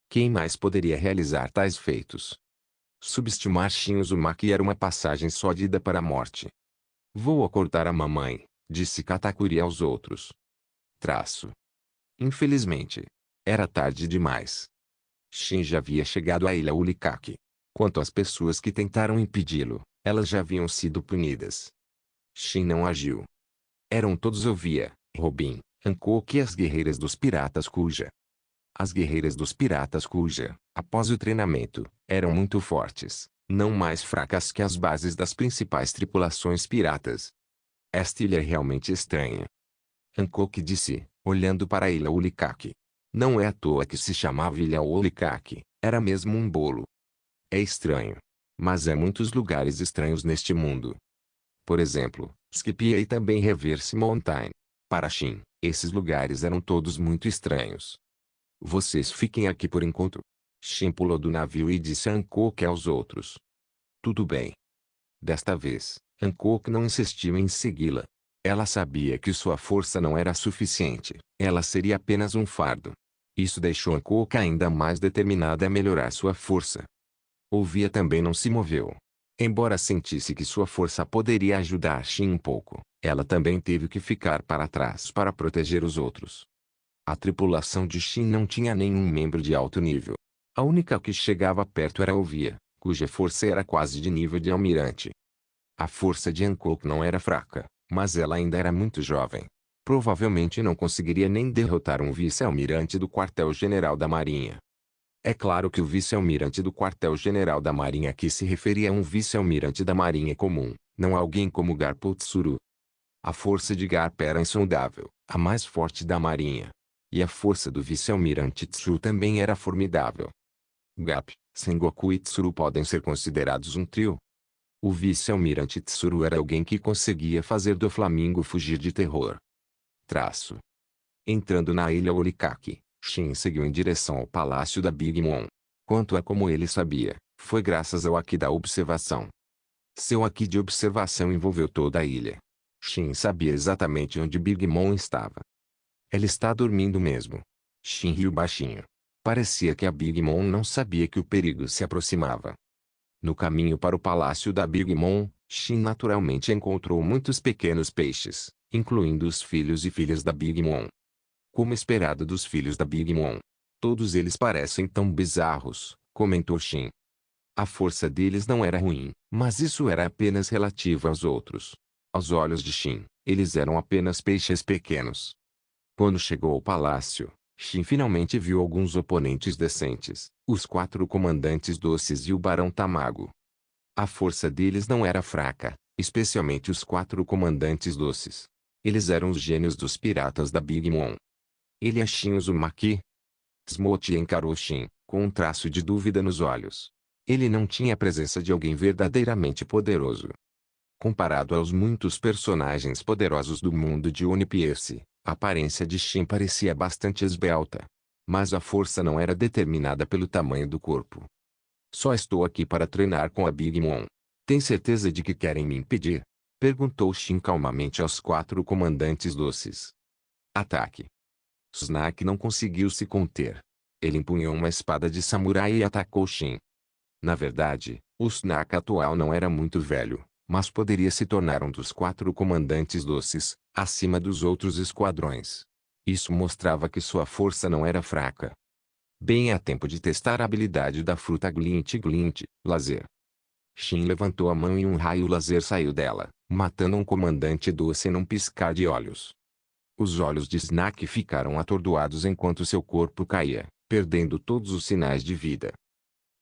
Quem mais poderia realizar tais feitos? Subestimar Shin Uzumaki era uma passagem só de ida para a morte. Vou acordar a mamãe, disse Katakuri aos outros. Infelizmente. Era tarde demais. Shin já havia chegado à ilha Ulikaki. Quanto às pessoas que tentaram impedi-lo, elas já haviam sido punidas. Shin não agiu. Eram todos Ovia, Robin, Hancock e as guerreiras dos piratas Kuja. As guerreiras dos piratas Kuja, após o treinamento, eram muito fortes, não mais fracas que as bases das principais tripulações piratas. Esta ilha é realmente estranha. Hancock disse, olhando para a ilha Ulikaki. Não é à toa que se chamava Ilha Ulikaki, era mesmo um bolo. É estranho. Mas há muitos lugares estranhos neste mundo. Por exemplo, Skipia e também Reverse Mountain. Para Shin, esses lugares eram todos muito estranhos. Vocês fiquem aqui por enquanto. Shin pulou do navio e disse a Hancock aos outros. Tudo bem. Desta vez, Hancock não insistiu em segui-la. Ela sabia que sua força não era suficiente, ela seria apenas um fardo. Isso deixou Hancock ainda mais determinada a melhorar sua força. Ovia também não se moveu. Embora sentisse que sua força poderia ajudar Shin um pouco, ela também teve que ficar para trás para proteger os outros. A tripulação de Shin não tinha nenhum membro de alto nível. A única que chegava perto era Ovia, cuja força era quase de nível de almirante. A força de Hancock não era fraca, mas ela ainda era muito jovem. Provavelmente não conseguiria nem derrotar um vice-almirante do quartel-general da Marinha. É claro que o vice-almirante do quartel-general da Marinha aqui se referia a um vice-almirante da Marinha comum, não a alguém como Garp ou Tsuru. A força de Garp era insondável, a mais forte da Marinha. E a força do vice-almirante Tsuru também era formidável. Garp, Sengoku e Tsuru podem ser considerados um trio. O vice-almirante Tsuru era alguém que conseguia fazer do Flamingo fugir de terror. Entrando na ilha Olikaki, Shin seguiu em direção ao palácio da Big Mom. Quanto a como ele sabia, foi graças ao Haki da observação. Seu Haki de observação envolveu toda a ilha. Shin sabia exatamente onde Big Mom estava. Ela está dormindo mesmo. Shin riu baixinho. Parecia que a Big Mom não sabia que o perigo se aproximava. No caminho para o palácio da Big Mom, Shin naturalmente encontrou muitos pequenos peixes, incluindo os filhos e filhas da Big Mom. Como esperado dos filhos da Big Mom. Todos eles parecem tão bizarros, comentou Shin. A força deles não era ruim, mas isso era apenas relativo aos outros. Aos olhos de Shin, eles eram apenas peixes pequenos. Quando chegou ao palácio, Shin finalmente viu alguns oponentes decentes, os 4 comandantes doces e o Barão Tamago. A força deles não era fraca, especialmente os 4 comandantes doces. Eles eram os gênios dos piratas da Big Mom. Ele é Shin Uzumaki? Smote encarou Shin, com um traço de dúvida nos olhos. Ele não tinha a presença de alguém verdadeiramente poderoso. Comparado aos muitos personagens poderosos do mundo de One Piece, a aparência de Shin parecia bastante esbelta. Mas a força não era determinada pelo tamanho do corpo. Só estou aqui para treinar com a Big Mom. Tem certeza de que querem me impedir? Perguntou Shin calmamente aos 4 comandantes doces. Ataque. Snake não conseguiu se conter. Ele empunhou uma espada de samurai e atacou Shin. Na verdade, o Snake atual não era muito velho, mas poderia se tornar um dos 4 comandantes doces, acima dos outros esquadrões. Isso mostrava que sua força não era fraca. Bem a tempo de testar a habilidade da fruta Glint Glint, laser. Shin levantou a mão e um raio laser saiu dela, matando um comandante doce num piscar de olhos. Os olhos de Snake ficaram atordoados enquanto seu corpo caía, perdendo todos os sinais de vida.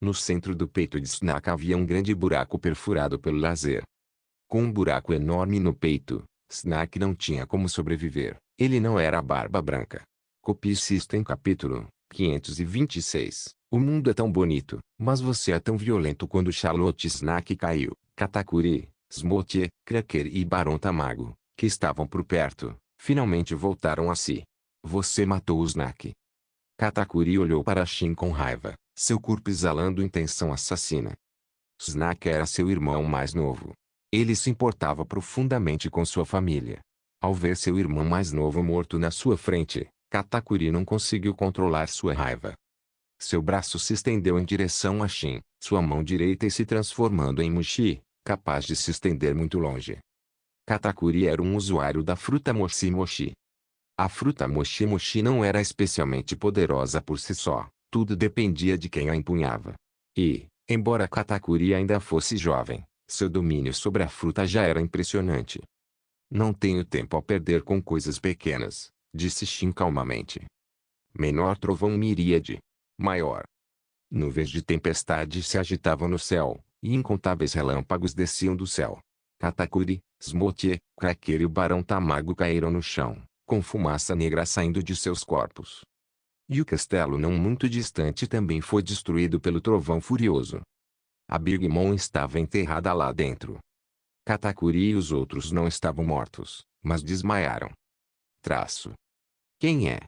No centro do peito de Snack havia um grande buraco perfurado pelo laser. Com um buraco enorme no peito, Snack não tinha como sobreviver. Ele não era a Barba Branca. Copie System capítulo 526. O mundo é tão bonito, mas você é tão violento. Quando Charlotte Snack caiu, Katakuri, Smoothie, Cracker e Barão Tamago, que estavam por perto, finalmente voltaram a si. Você matou o Snack. Katakuri olhou para Shin com raiva, seu corpo exalando intenção assassina. Snack era seu irmão mais novo. Ele se importava profundamente com sua família. Ao ver seu irmão mais novo morto na sua frente, Katakuri não conseguiu controlar sua raiva. Seu braço se estendeu em direção a Shin, sua mão direita se transformando em Mushi, capaz de se estender muito longe. Katakuri era um usuário da fruta Moshi Moshi. A fruta Moshi Moshi não era especialmente poderosa por si só, tudo dependia de quem a empunhava. E, embora Katakuri ainda fosse jovem, seu domínio sobre a fruta já era impressionante. Não tenho tempo a perder com coisas pequenas, disse Shin calmamente. Menor trovão miríade. Maior. Nuvens de tempestade se agitavam no céu, e incontáveis relâmpagos desciam do céu. Katakuri, Smoothie, Cracker e o Barão Tamago caíram no chão, com fumaça negra saindo de seus corpos. E o castelo não muito distante também foi destruído pelo trovão furioso. A Big Mom estava enterrada lá dentro. Katakuri e os outros não estavam mortos, mas desmaiaram. Traço. Quem é?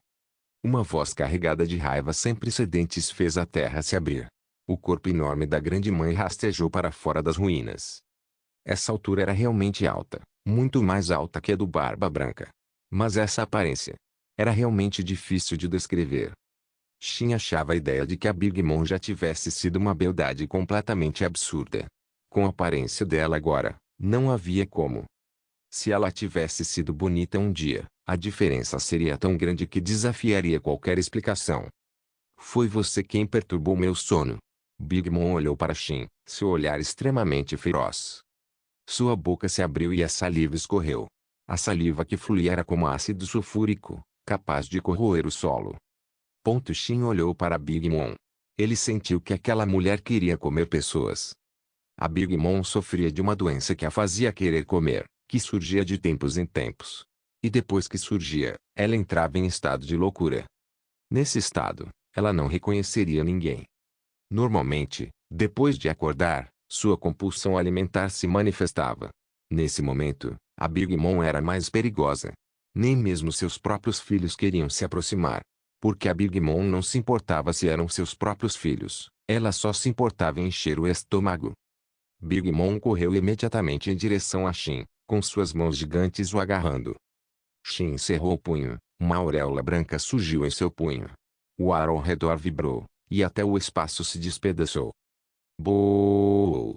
Uma voz carregada de raiva sem precedentes fez a terra se abrir. O corpo enorme da grande mãe rastejou para fora das ruínas. Essa altura era realmente alta, muito mais alta que a do Barba Branca. Mas essa aparência era realmente difícil de descrever. Shin achava a ideia de que a Big Mom já tivesse sido uma beldade completamente absurda. Com a aparência dela agora, não havia como. Se ela tivesse sido bonita um dia, a diferença seria tão grande que desafiaria qualquer explicação. Foi você quem perturbou meu sono. Big Mom olhou para Shin, seu olhar extremamente feroz. Sua boca se abriu e a saliva escorreu. A saliva que fluía era como ácido sulfúrico, capaz de corroer o solo. Shin olhou para Big Mom. Ele sentiu que aquela mulher queria comer pessoas. A Big Mom sofria de uma doença que a fazia querer comer, que surgia de tempos em tempos. E depois que surgia, ela entrava em estado de loucura. Nesse estado, ela não reconheceria ninguém. Normalmente, depois de acordar, sua compulsão alimentar se manifestava. Nesse momento, a Big Mom era mais perigosa. Nem mesmo seus próprios filhos queriam se aproximar. Porque a Big Mom não se importava se eram seus próprios filhos, ela só se importava em encher o estômago. Big Mom correu imediatamente em direção a Shin, com suas mãos gigantes o agarrando. Shin cerrou o punho, uma auréola branca surgiu em seu punho. O ar ao redor vibrou, e até o espaço se despedaçou. Boou!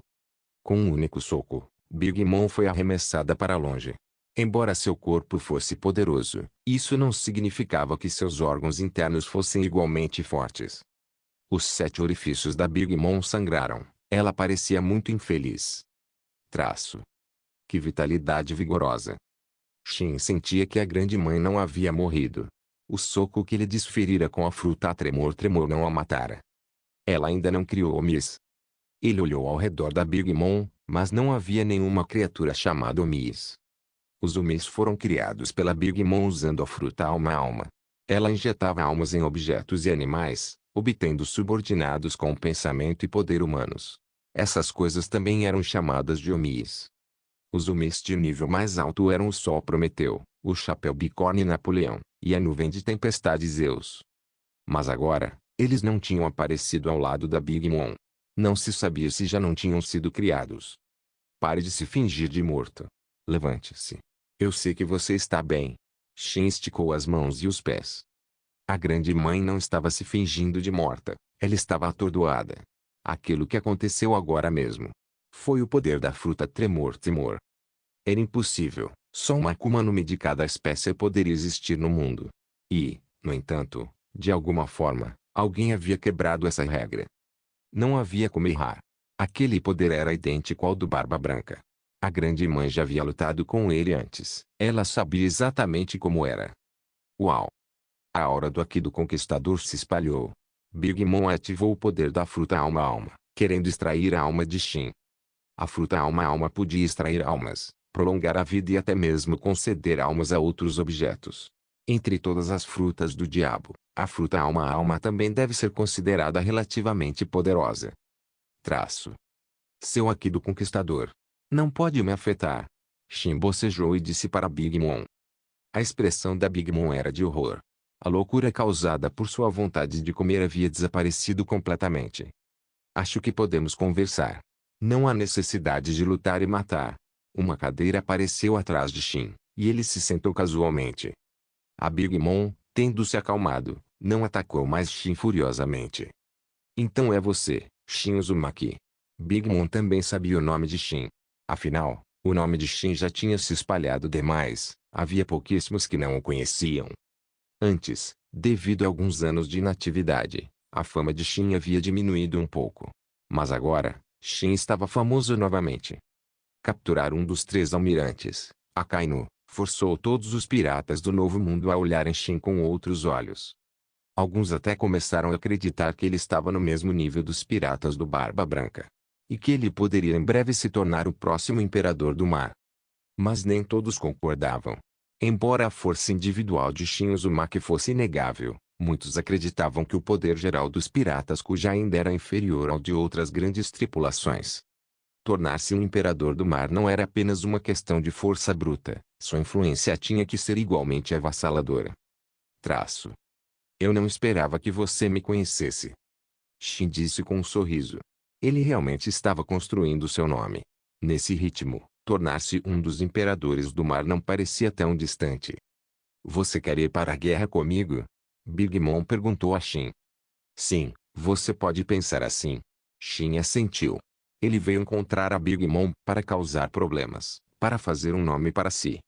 Com um único soco, Big Mom foi arremessada para longe. Embora seu corpo fosse poderoso, isso não significava que seus órgãos internos fossem igualmente fortes. Os 7 orifícios da Big Mom sangraram. Ela parecia muito infeliz. Traço. Que vitalidade vigorosa. Shin sentia que a grande mãe não havia morrido. O soco que lhe desferira com a fruta a tremor não a matara. Ela ainda não criou Omis. Ele olhou ao redor da Big Mom, mas não havia nenhuma criatura chamada Omis. Os Omis foram criados pela Big Mom usando a fruta alma. Ela injetava almas em objetos e animais, obtendo subordinados com o pensamento e poder humanos. Essas coisas também eram chamadas de Omis. Os Omis de nível mais alto eram o Sol Prometeu, o Chapéu Bicórnio Napoleão, e a Nuvem de Tempestade Zeus. Mas agora, eles não tinham aparecido ao lado da Big Mom. Não se sabia se já não tinham sido criados. Pare de se fingir de morto. Levante-se. Eu sei que você está bem. Shin esticou as mãos e os pés. A grande mãe não estava se fingindo de morta, ela estava atordoada. Aquilo que aconteceu agora mesmo foi o poder da fruta Tremor. Era impossível, só uma Akuma no Mi de cada espécie poderia existir no mundo. E, no entanto, de alguma forma, alguém havia quebrado essa regra. Não havia como errar. Aquele poder era idêntico ao do Barba Branca. A grande mãe já havia lutado com ele antes. Ela sabia exatamente como era. Uau! A aura do Aki do Conquistador se espalhou. Big Mom ativou o poder da fruta alma-alma, querendo extrair a alma de Shin. A fruta alma-alma podia extrair almas, prolongar a vida e até mesmo conceder almas a outros objetos. Entre todas as frutas do diabo, a fruta alma-alma também deve ser considerada relativamente poderosa. Traço. Seu Aqui do Conquistador. Não pode me afetar. Shin bocejou e disse para Big Mom. A expressão da Big Mom era de horror. A loucura causada por sua vontade de comer havia desaparecido completamente. Acho que podemos conversar. Não há necessidade de lutar e matar. Uma cadeira apareceu atrás de Shin, e ele se sentou casualmente. A Big Mom, tendo se acalmado, não atacou mais Shin furiosamente. Então é você, Shin Uzumaki. Big Mom também sabia o nome de Shin. Afinal, o nome de Shin já tinha se espalhado demais, havia pouquíssimos que não o conheciam. Antes, devido a alguns anos de inatividade, a fama de Shin havia diminuído um pouco. Mas agora, Shin estava famoso novamente. Capturar um dos 3 almirantes, Akainu, forçou todos os piratas do Novo Mundo a olharem Shin com outros olhos. Alguns até começaram a acreditar que ele estava no mesmo nível dos piratas do Barba Branca. E que ele poderia em breve se tornar o próximo imperador do mar. Mas nem todos concordavam. Embora a força individual de Shin Uzumaki fosse inegável, muitos acreditavam que o poder geral dos piratas Kuja ainda era inferior ao de outras grandes tripulações. Tornar-se um imperador do mar não era apenas uma questão de força bruta, sua influência tinha que ser igualmente avassaladora. Traço. Eu não esperava que você me conhecesse. Shin disse com um sorriso. Ele realmente estava construindo seu nome. Nesse ritmo, tornar-se um dos imperadores do mar não parecia tão distante. Você quer ir para a guerra comigo? Big Mom perguntou a Shin. Sim, você pode pensar assim. Shin assentiu. Ele veio encontrar a Big Mom para causar problemas, para fazer um nome para si.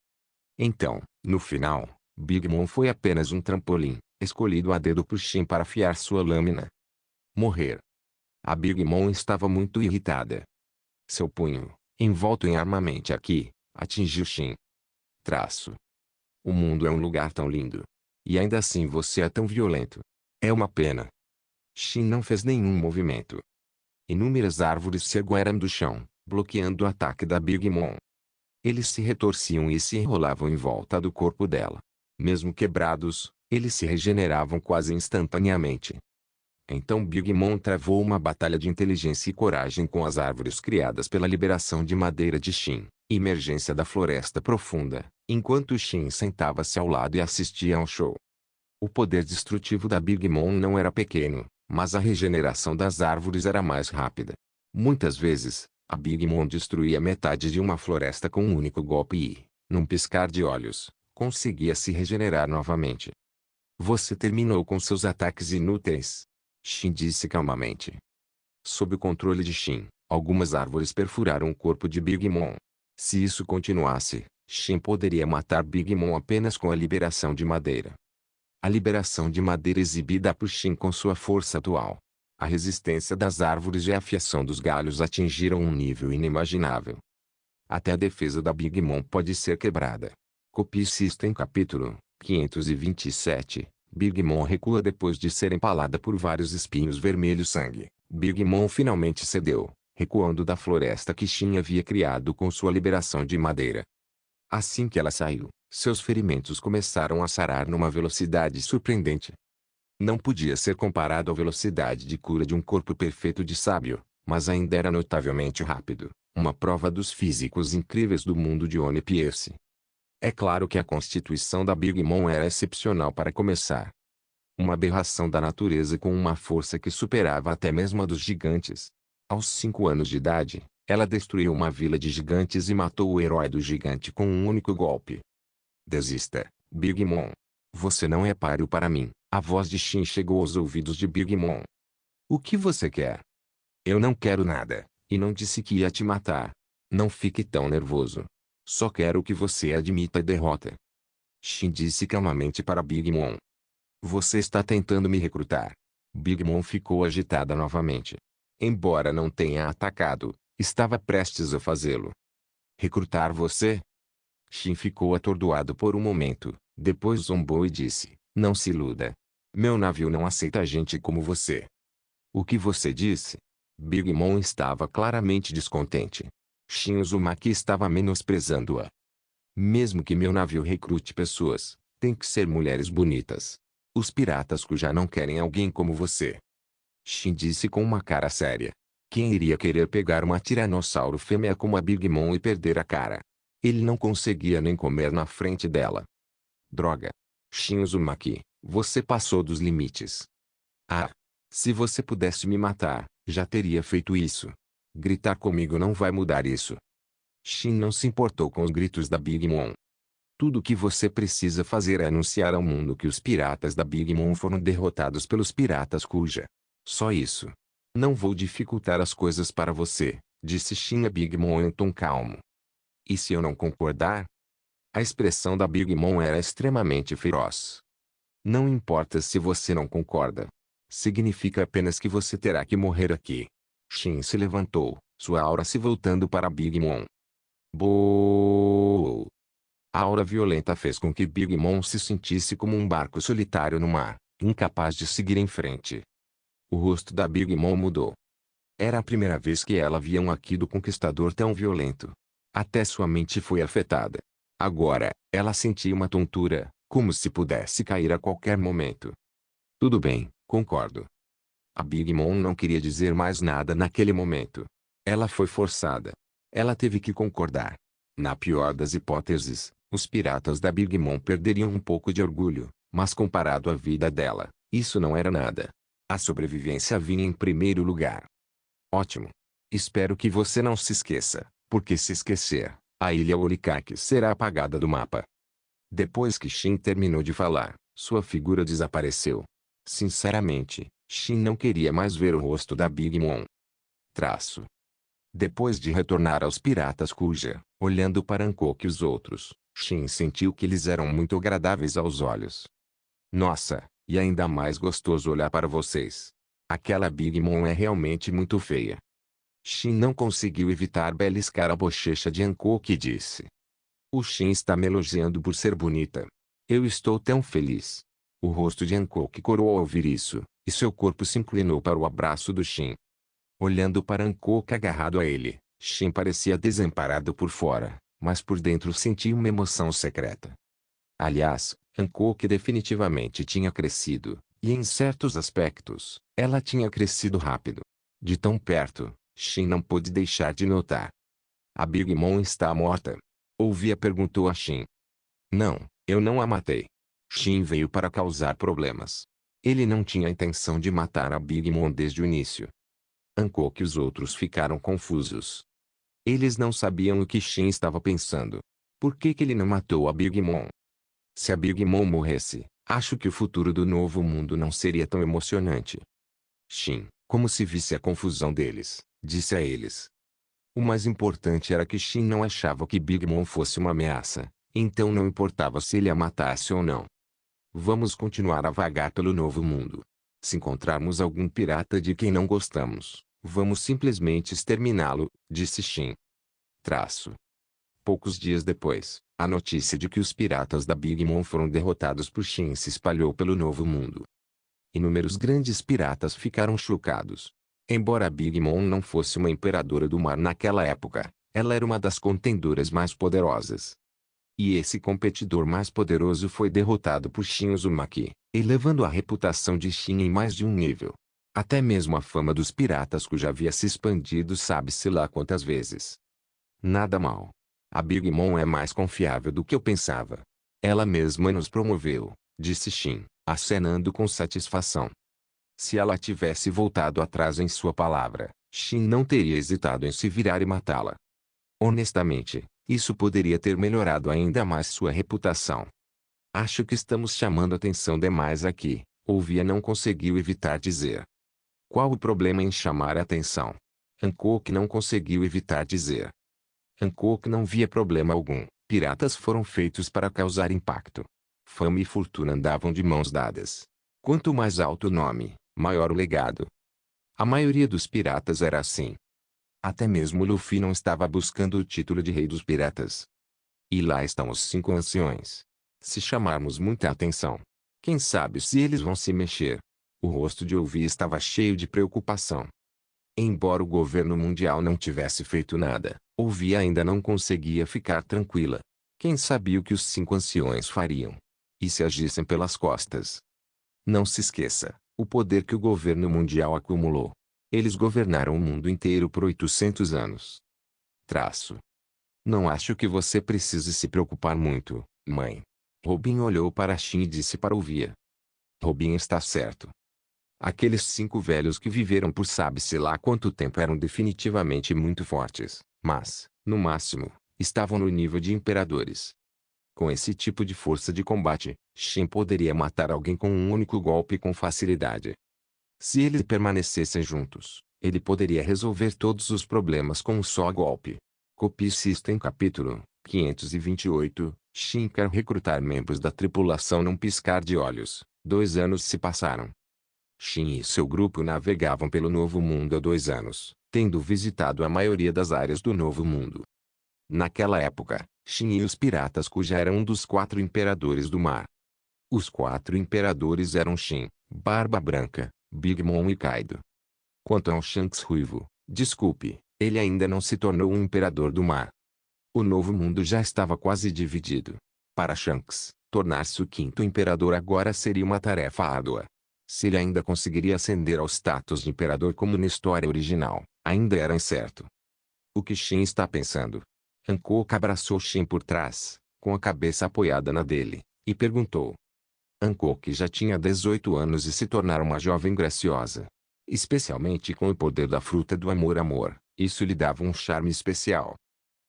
Então, no final, Big Mom foi apenas um trampolim, escolhido a dedo por Shin para afiar sua lâmina. Morrer. A Big Mom estava muito irritada. Seu punho, envolto em armamento aqui, atingiu Shin. Traço. O mundo é um lugar tão lindo. E ainda assim você é tão violento. É uma pena. Shin não fez nenhum movimento. Inúmeras árvores se ergueram do chão, bloqueando o ataque da Big Mom. Eles se retorciam e se enrolavam em volta do corpo dela. Mesmo quebrados, eles se regeneravam quase instantaneamente. Então Big Mom travou uma batalha de inteligência e coragem com as árvores criadas pela liberação de madeira de Shin, emergência da floresta profunda, enquanto Shin sentava-se ao lado e assistia ao show. O poder destrutivo da Big Mom não era pequeno, mas a regeneração das árvores era mais rápida. Muitas vezes, a Big Mom destruía metade de uma floresta com um único golpe e, num piscar de olhos, conseguia se regenerar novamente. Você terminou com seus ataques inúteis. Shin disse calmamente. Sob o controle de Shin, algumas árvores perfuraram o corpo de Big Mom. Se isso continuasse, Shin poderia matar Big Mom apenas com a liberação de madeira. A liberação de madeira exibida por Shin com sua força atual. A resistência das árvores e a afiação dos galhos atingiram um nível inimaginável. Até a defesa da Big Mom pode ser quebrada. Copie System capítulo 527. Big Mom recua depois de ser empalada por vários espinhos vermelhos sangue. Big Mom finalmente cedeu, recuando da floresta que Shin havia criado com sua liberação de madeira. Assim que ela saiu, seus ferimentos começaram a sarar numa velocidade surpreendente. Não podia ser comparado à velocidade de cura de um corpo perfeito de sábio, mas ainda era notavelmente rápido, uma prova dos físicos incríveis do mundo de One Piece. É claro que a constituição da Big Mom era excepcional para começar. Uma aberração da natureza com uma força que superava até mesmo a dos gigantes. Aos 5 anos de idade, ela destruiu uma vila de gigantes e matou o herói do gigante com um único golpe. Desista, Big Mom. Você não é páreo para mim. A voz de Shin chegou aos ouvidos de Big Mom. O que você quer? Eu não quero nada, e não disse que ia te matar. Não fique tão nervoso. Só quero que você admita a derrota. Shin disse calmamente para Big Mom. Você está tentando me recrutar. Big Mom ficou agitada novamente. Embora não tenha atacado, estava prestes a fazê-lo. Recrutar você? Shin ficou atordoado por um momento, depois zombou e disse, não se iluda. Meu navio não aceita gente como você. O que você disse? Big Mom estava claramente descontente. Shin Uzumaki estava menosprezando-a. Mesmo que meu navio recrute pessoas, tem que ser mulheres bonitas. Os piratas já não querem alguém como você. Shin disse com uma cara séria. Quem iria querer pegar uma tiranossauro fêmea como a Big Mom e perder a cara? Ele não conseguia nem comer na frente dela. Droga. Shin Uzumaki, você passou dos limites. Ah! Se você pudesse me matar, já teria feito isso. Gritar comigo não vai mudar isso. Shin não se importou com os gritos da Big Mom. Tudo o que você precisa fazer é anunciar ao mundo que os piratas da Big Mom foram derrotados pelos piratas Kuja. Só isso. Não vou dificultar as coisas para você, disse Shin a Big Mom em tom calmo. E se eu não concordar? A expressão da Big Mom era extremamente feroz. Não importa se você não concorda. Significa apenas que você terá que morrer aqui. Shin se levantou, sua aura se voltando para Big Mom. Boou! A aura violenta fez com que Big Mom se sentisse como um barco solitário no mar, incapaz de seguir em frente. O rosto da Big Mom mudou. Era a primeira vez que ela via um Haki do Conquistador tão violento. Até sua mente foi afetada. Agora, ela sentia uma tontura, como se pudesse cair a qualquer momento. Tudo bem, concordo. A Big Mom não queria dizer mais nada naquele momento. Ela foi forçada. Ela teve que concordar. Na pior das hipóteses, os piratas da Big Mom perderiam um pouco de orgulho, mas comparado à vida dela, isso não era nada. A sobrevivência vinha em primeiro lugar. Ótimo. Espero que você não se esqueça, porque se esquecer, a ilha Orikaki será apagada do mapa. Depois que Shin terminou de falar, sua figura desapareceu. Sinceramente, Shin não queria mais ver o rosto da Big Mom. Traço. Depois de retornar aos piratas Kuja, olhando para Hancock e os outros, Shin sentiu que eles eram muito agradáveis aos olhos. Nossa, e ainda mais gostoso olhar para vocês. Aquela Big Mom é realmente muito feia. Shin não conseguiu evitar beliscar a bochecha de Hancock e disse. O Shin está me elogiando por ser bonita. Eu estou tão feliz. O rosto de Hancock corou ao ouvir isso, e seu corpo se inclinou para o abraço do Shin. Olhando para Hancock agarrado a ele, Shin parecia desamparado por fora, mas por dentro sentia uma emoção secreta. Aliás, Hancock definitivamente tinha crescido, e em certos aspectos, ela tinha crescido rápido. De tão perto, Shin não pôde deixar de notar. A Big Mom está morta? Ouvia perguntou a Shin. Não, eu não a matei. Shin veio para causar problemas. Ele não tinha a intenção de matar a Big Mom desde o início. Hancock e os outros ficaram confusos. Eles não sabiam o que Shin estava pensando. Por que ele não matou a Big Mom? Se a Big Mom morresse, acho que o futuro do novo mundo não seria tão emocionante. Shin, como se visse a confusão deles, disse a eles. O mais importante era que Shin não achava que Big Mom fosse uma ameaça, então não importava se ele a matasse ou não. Vamos continuar a vagar pelo novo mundo. Se encontrarmos algum pirata de quem não gostamos, vamos simplesmente exterminá-lo, disse Shin. Traço. Poucos dias depois, a notícia de que os piratas da Big Mom foram derrotados por Shin se espalhou pelo novo mundo. Inúmeros grandes piratas ficaram chocados. Embora a Big Mom não fosse uma imperadora do mar naquela época, ela era uma das contendoras mais poderosas. E esse competidor mais poderoso foi derrotado por Shin Uzumaki, elevando a reputação de Shin em mais de um nível. Até mesmo a fama dos piratas já havia se expandido sabe-se lá quantas vezes. Nada mal. A Big Mom é mais confiável do que eu pensava. Ela mesma nos promoveu, disse Shin, acenando com satisfação. Se ela tivesse voltado atrás em sua palavra, Shin não teria hesitado em se virar e matá-la. Honestamente, isso poderia ter melhorado ainda mais sua reputação. Acho que estamos chamando atenção demais aqui, ouvia não conseguiu evitar dizer. Qual o problema em chamar a atenção? Hancock não conseguiu evitar dizer. Hancock não via problema algum, piratas foram feitos para causar impacto. Fama e fortuna andavam de mãos dadas. Quanto mais alto o nome, maior o legado. A maioria dos piratas era assim. Até mesmo Luffy não estava buscando o título de rei dos piratas. E lá estão os 5 anciões. Se chamarmos muita atenção, Quem sabe se eles vão se mexer? O rosto de Ovi estava cheio de preocupação. Embora o governo mundial não tivesse feito nada, Ovi ainda não conseguia ficar tranquila. Quem sabia o que os 5 anciões fariam? E se agissem pelas costas? Não se esqueça, o poder que o governo mundial acumulou. Eles governaram o mundo inteiro por 800 anos. Traço. Não acho que você precise se preocupar muito, mãe. Robin olhou para Shin e disse para Ovia. Robin está certo. Aqueles 5 velhos que viveram por sabe-se lá quanto tempo eram definitivamente muito fortes, mas, no máximo, estavam no nível de imperadores. Com esse tipo de força de combate, Shin poderia matar alguém com um único golpe com facilidade. Se eles permanecessem juntos, ele poderia resolver todos os problemas com um só golpe. Copie System capítulo 528, Shin quer recrutar membros da tripulação num piscar de olhos. 2 anos se passaram. Shin e seu grupo navegavam pelo Novo Mundo há 2 anos, tendo visitado a maioria das áreas do Novo Mundo. Naquela época, Shin e os piratas Kuja eram um dos 4 imperadores do mar. Os 4 imperadores eram Shin, Barba Branca, Big Mom e Kaido. Quanto ao Shanks Ruivo, desculpe, ele ainda não se tornou um imperador do mar. O Novo Mundo já estava quase dividido. Para Shanks, tornar-se o 5º imperador agora seria uma tarefa árdua. Se ele ainda conseguiria ascender ao status de imperador como na história original, ainda era incerto. O que Shin está pensando? Hancock abraçou Shin por trás, com a cabeça apoiada na dele, e perguntou. Hancock já tinha 18 anos e se tornara uma jovem graciosa. Especialmente com o poder da fruta do amor, isso lhe dava um charme especial.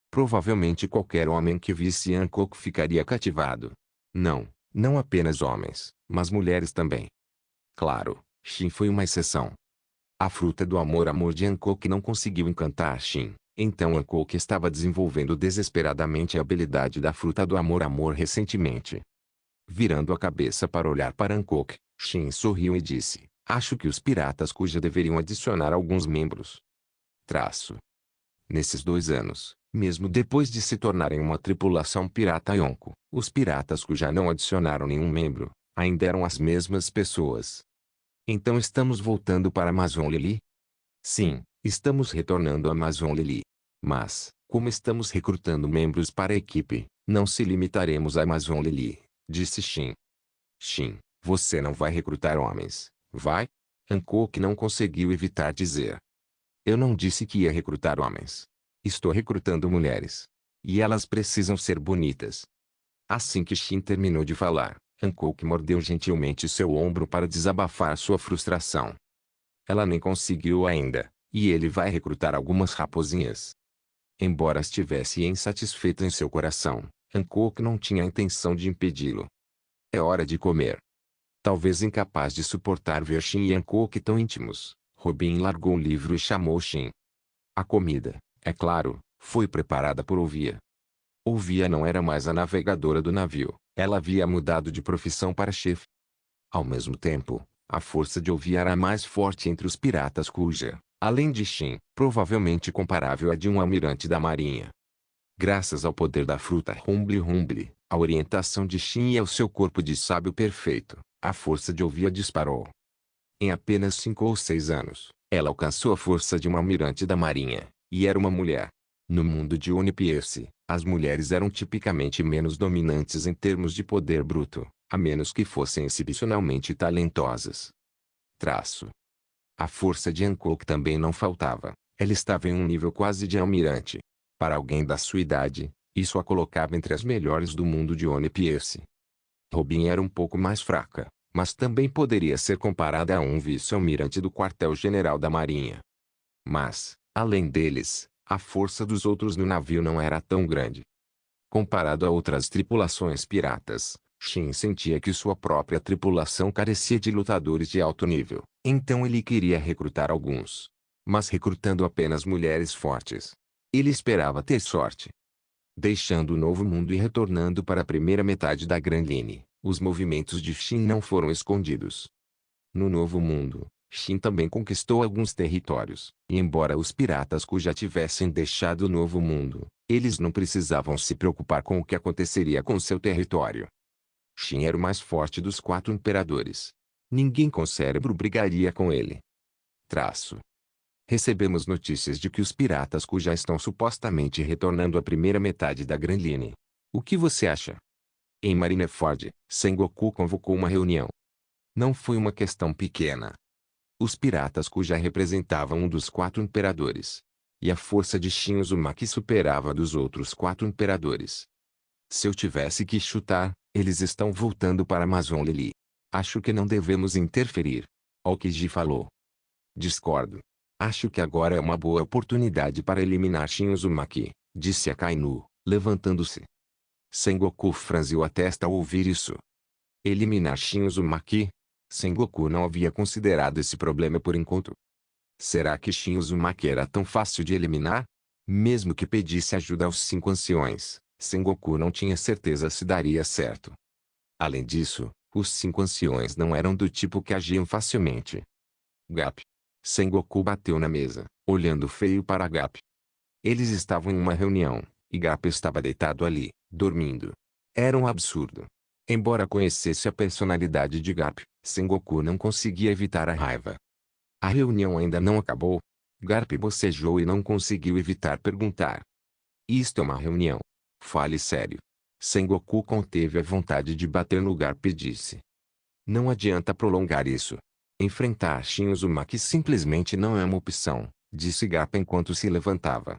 Provavelmente qualquer homem que visse Hancock ficaria cativado. Não apenas homens, mas mulheres também. Claro, Shin foi uma exceção. A fruta do amor de Hancock não conseguiu encantar Shin, então Hancock estava desenvolvendo desesperadamente a habilidade da fruta do amor recentemente. Virando a cabeça para olhar para Hancock, Shin sorriu e disse, acho que os piratas Kuja deveriam adicionar alguns membros. Traço. Nesses 2 anos, mesmo depois de se tornarem uma tripulação pirata Yonko, os piratas Kuja não adicionaram nenhum membro, ainda eram as mesmas pessoas. Então estamos voltando para Amazon Lily? Sim, estamos retornando a Amazon Lily. Mas, como estamos recrutando membros para a equipe, não se limitaremos a Amazon Lily, disse Shin. Shin, você não vai recrutar homens, vai? Hancock não conseguiu evitar dizer. Eu não disse que ia recrutar homens. Estou recrutando mulheres. E elas precisam ser bonitas. Assim que Shin terminou de falar, Hancock mordeu gentilmente seu ombro para desabafar sua frustração. Ela nem conseguiu ainda, e ele vai recrutar algumas raposinhas. Embora estivesse insatisfeito em seu coração, Hancock não tinha a intenção de impedi-lo. É hora de comer. Talvez incapaz de suportar ver Shin e Hancock tão íntimos, Robin largou o livro e chamou Shin. A comida, é claro, foi preparada por Ovia. Ovia não era mais a navegadora do navio, ela havia mudado de profissão para chefe. Ao mesmo tempo, a força de Ovia era a mais forte entre os piratas Kuja, além de Shin, provavelmente comparável à de um almirante da marinha. Graças ao poder da fruta Rumble, a orientação de Shin e ao seu corpo de sábio perfeito, a força de Ovia disparou. Em apenas 5 ou 6 anos, ela alcançou a força de um almirante da marinha, e era uma mulher. No mundo de One Piece, as mulheres eram tipicamente menos dominantes em termos de poder bruto, a menos que fossem exibicionalmente talentosas. Traço. A força de Hancock também não faltava, ela estava em um nível quase de almirante. Para alguém da sua idade, isso a colocava entre as melhores do mundo de One Piece. Robin era um pouco mais fraca, mas também poderia ser comparada a um vice-almirante do quartel-general da marinha. Mas, além deles, a força dos outros no navio não era tão grande. Comparado a outras tripulações piratas, Shin sentia que sua própria tripulação carecia de lutadores de alto nível, então ele queria recrutar alguns. Mas recrutando apenas mulheres fortes. Ele esperava ter sorte. Deixando o Novo Mundo e retornando para a primeira metade da Grand Line, os movimentos de Shin não foram escondidos. No Novo Mundo, Shin também conquistou alguns territórios, e embora os piratas Kuja tivessem deixado o Novo Mundo, eles não precisavam se preocupar com o que aconteceria com seu território. Shin era o mais forte dos 4 imperadores. Ninguém com cérebro brigaria com ele. Traço. Recebemos notícias de que os piratas Ku já estão supostamente retornando à primeira metade da Grand Line. O que você acha? Em Marineford, Sengoku convocou uma reunião. Não foi uma questão pequena. Os piratas Ku já representavam um dos 4 imperadores. E a força de Shin Uzumaki superava a dos outros 4 imperadores. Se eu tivesse que chutar, eles estão voltando para Amazon Lily. Acho que não devemos interferir. Aokiji falou. Discordo. Acho que agora é uma boa oportunidade para eliminar Shin Uzumaki, disse Akainu, levantando-se. Sengoku franziu a testa ao ouvir isso. Eliminar Shin Uzumaki? Sengoku não havia considerado esse problema por enquanto. Será que Shin Uzumaki era tão fácil de eliminar? Mesmo que pedisse ajuda aos 5 anciões, Sengoku não tinha certeza se daria certo. Além disso, os 5 anciões não eram do tipo que agiam facilmente. Gap. Sengoku bateu na mesa, olhando feio para Gap. Eles estavam em uma reunião, e Gap estava deitado ali, dormindo. Era um absurdo. Embora conhecesse a personalidade de Gap, Sengoku não conseguia evitar a raiva. A reunião ainda não acabou. Garp bocejou e não conseguiu evitar perguntar. Isto é uma reunião. Fale sério. Sengoku conteve a vontade de bater no Garp e disse. Não adianta prolongar isso. Enfrentar Shin Uzumaki simplesmente não é uma opção, disse Garp enquanto se levantava.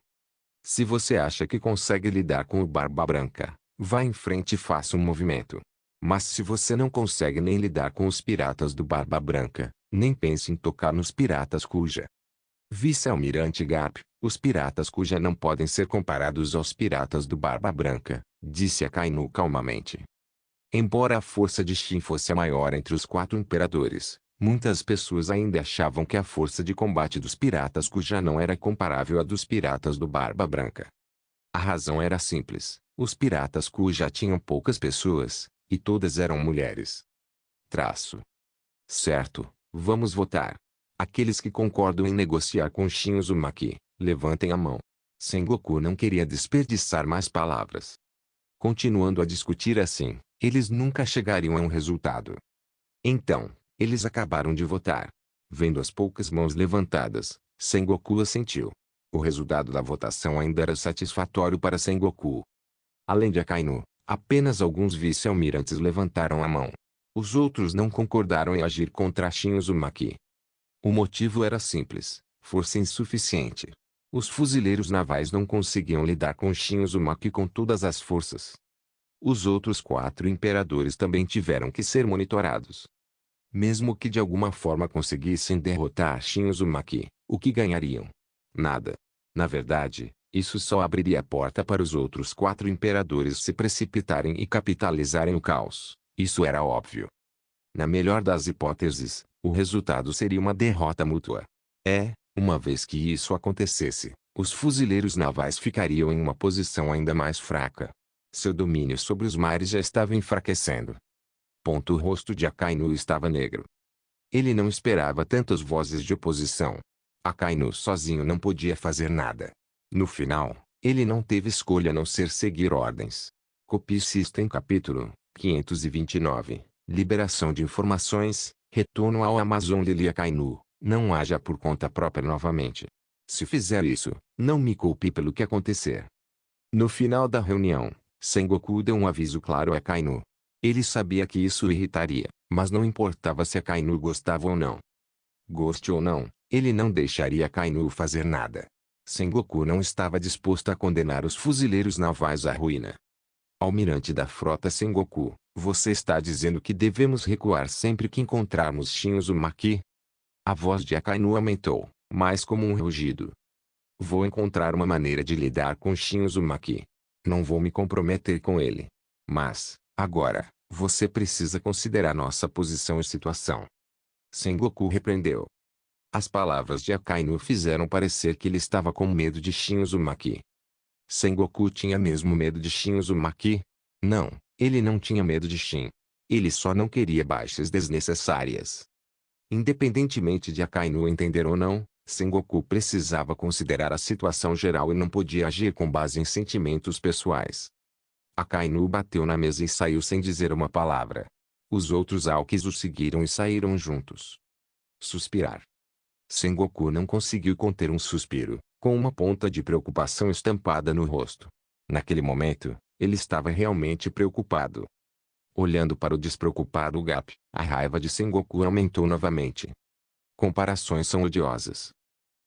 Se você acha que consegue lidar com o Barba Branca, vá em frente e faça um movimento. Mas se você não consegue nem lidar com os piratas do Barba Branca, nem pense em tocar nos piratas Kuja. Vice-almirante Garp, os piratas Kuja não podem ser comparados aos piratas do Barba Branca, disse Akainu calmamente. Embora a força de Shin fosse a maior entre os 4 imperadores, muitas pessoas ainda achavam que a força de combate dos piratas Kuja não era comparável à dos piratas do Barba Branca. A razão era simples, os piratas Kuja tinham poucas pessoas, e todas eram mulheres. Traço. Certo, vamos votar. Aqueles que concordam em negociar com Shin Uzumaki, levantem a mão. Sengoku não queria desperdiçar mais palavras. Continuando a discutir assim, eles nunca chegariam a um resultado. Então, eles acabaram de votar. Vendo as poucas mãos levantadas, Sengoku assentiu. O resultado da votação ainda era satisfatório para Sengoku. Além de Akainu, apenas alguns vice-almirantes levantaram a mão. Os outros não concordaram em agir contra Shin Uzumaki. O motivo era simples, força insuficiente. Os fuzileiros navais não conseguiam lidar com Shin Uzumaki com todas as forças. Os outros 4 imperadores também tiveram que ser monitorados. Mesmo que de alguma forma conseguissem derrotar Shin Uzumaki, o que ganhariam? Nada. Na verdade, isso só abriria a porta para os outros 4 imperadores se precipitarem e capitalizarem o caos. Isso era óbvio. Na melhor das hipóteses, o resultado seria uma derrota mútua. Uma vez que isso acontecesse, os fuzileiros navais ficariam em uma posição ainda mais fraca. Seu domínio sobre os mares já estava enfraquecendo. O rosto de Akainu estava negro. Ele não esperava tantas vozes de oposição. Akainu sozinho não podia fazer nada. No final, ele não teve escolha a não ser seguir ordens. Copie System capítulo 529. Liberação de informações, retorno ao Amazon Lily Akainu, não haja por conta própria novamente. Se fizer isso, não me culpe pelo que acontecer. No final da reunião, Sengoku deu um aviso claro a Akainu. Ele sabia que isso o irritaria, mas não importava se Akainu gostava ou não. Goste ou não, ele não deixaria Akainu fazer nada. Sengoku não estava disposto a condenar os fuzileiros navais à ruína. Almirante da frota Sengoku, você está dizendo que devemos recuar sempre que encontrarmos Shin Uzumaki? A voz de Akainu aumentou, mais como um rugido. Vou encontrar uma maneira de lidar com Shin Uzumaki. Não vou me comprometer com ele. Mas, agora, você precisa considerar nossa posição e situação. Sengoku repreendeu. As palavras de Akainu fizeram parecer que ele estava com medo de Shin Uzumaki. Sengoku tinha mesmo medo de Shin Uzumaki? Não, ele não tinha medo de Shin. Ele só não queria baixas desnecessárias. Independentemente de Akainu entender ou não, Sengoku precisava considerar a situação geral e não podia agir com base em sentimentos pessoais. Akainu bateu na mesa e saiu sem dizer uma palavra. Os outros Aokis o seguiram e saíram juntos. Suspirar. Sengoku não conseguiu conter um suspiro, com uma ponta de preocupação estampada no rosto. Naquele momento, ele estava realmente preocupado. Olhando para o despreocupado Gap, a raiva de Sengoku aumentou novamente. Comparações são odiosas.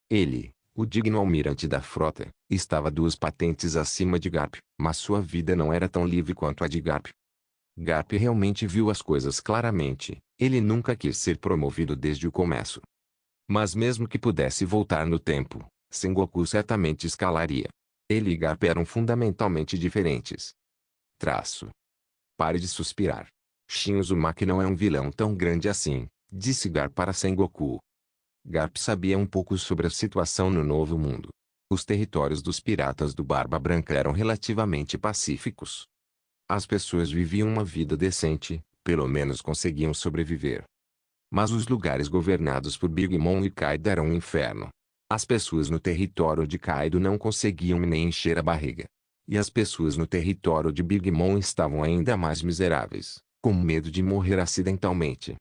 Ele, o digno almirante da frota, estava 2 patentes acima de Garp, mas sua vida não era tão livre quanto a de Garp. Garp realmente viu as coisas claramente, ele nunca quis ser promovido desde o começo. Mas mesmo que pudesse voltar no tempo, Sengoku certamente escalaria. Ele e Garp eram fundamentalmente diferentes. Traço. Pare de suspirar. Shin Uzumaki não é um vilão tão grande assim, disse Garp para Sengoku. Garp sabia um pouco sobre a situação no Novo Mundo. Os territórios dos piratas do Barba Branca eram relativamente pacíficos. As pessoas viviam uma vida decente, pelo menos conseguiam sobreviver. Mas os lugares governados por Big Mom e Kaido eram um inferno. As pessoas no território de Kaido não conseguiam nem encher a barriga. E as pessoas no território de Big Mom estavam ainda mais miseráveis, com medo de morrer acidentalmente.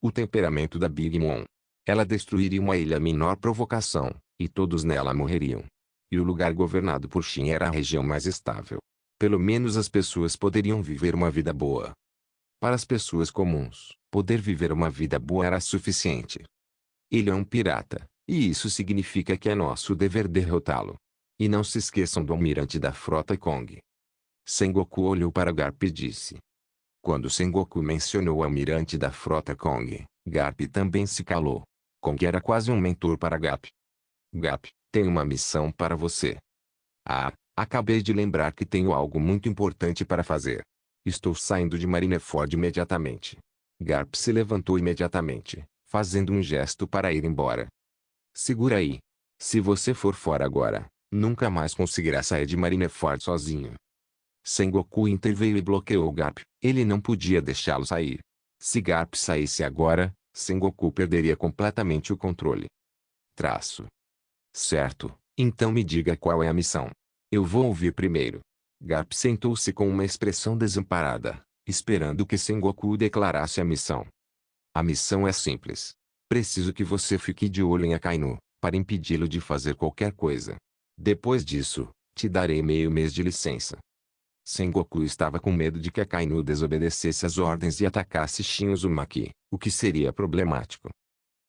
O temperamento da Big Mom. Ela destruiria uma ilha a menor provocação, e todos nela morreriam. E o lugar governado por Shin era a região mais estável. Pelo menos as pessoas poderiam viver uma vida boa. Para as pessoas comuns, poder viver uma vida boa era suficiente. Ele é um pirata, e isso significa que é nosso dever derrotá-lo. E não se esqueçam do almirante da frota Kong. Sengoku olhou para Garp e disse. Quando Sengoku mencionou o almirante da frota Kong, Garp também se calou. Kong era quase um mentor para Garp. Garp, tenho uma missão para você. Ah, acabei de lembrar que tenho algo muito importante para fazer. Estou saindo de Marineford imediatamente. Garp se levantou imediatamente, fazendo um gesto para ir embora. Segura aí. Se você for fora agora, nunca mais conseguirá sair de Marineford sozinho. Sengoku interveio e bloqueou Garp. Ele não podia deixá-lo sair. Se Garp saísse agora, Sengoku perderia completamente o controle. Traço. Certo, então me diga qual é a missão. Eu vou ouvir primeiro. Garp sentou-se com uma expressão desamparada, esperando que Sengoku declarasse a missão. A missão é simples. Preciso que você fique de olho em Akainu, para impedi-lo de fazer qualquer coisa. Depois disso, te darei meio mês de licença. Sengoku estava com medo de que Akainu desobedecesse as ordens e atacasse Shin Uzumaki, o que seria problemático.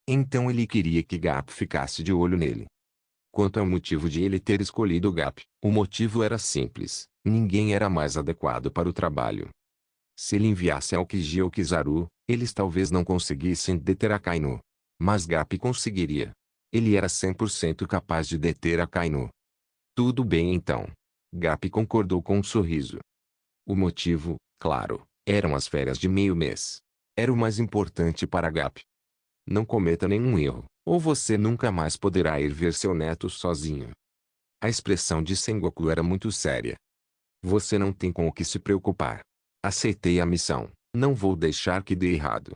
Então ele queria que Garp ficasse de olho nele. Quanto ao motivo de ele ter escolhido Garp, o motivo era simples, ninguém era mais adequado para o trabalho. Se ele enviasse Aokiji ou Kizaru, eles talvez não conseguissem deter Akainu. Mas Garp conseguiria. Ele era 100% capaz de deter Akainu. Tudo bem então. Garp concordou com um sorriso. O motivo, claro, eram as férias de meio mês. Era o mais importante para Garp. Não cometa nenhum erro, ou você nunca mais poderá ir ver seu neto sozinho. A expressão de Sengoku era muito séria. Você não tem com o que se preocupar. Aceitei a missão, não vou deixar que dê errado.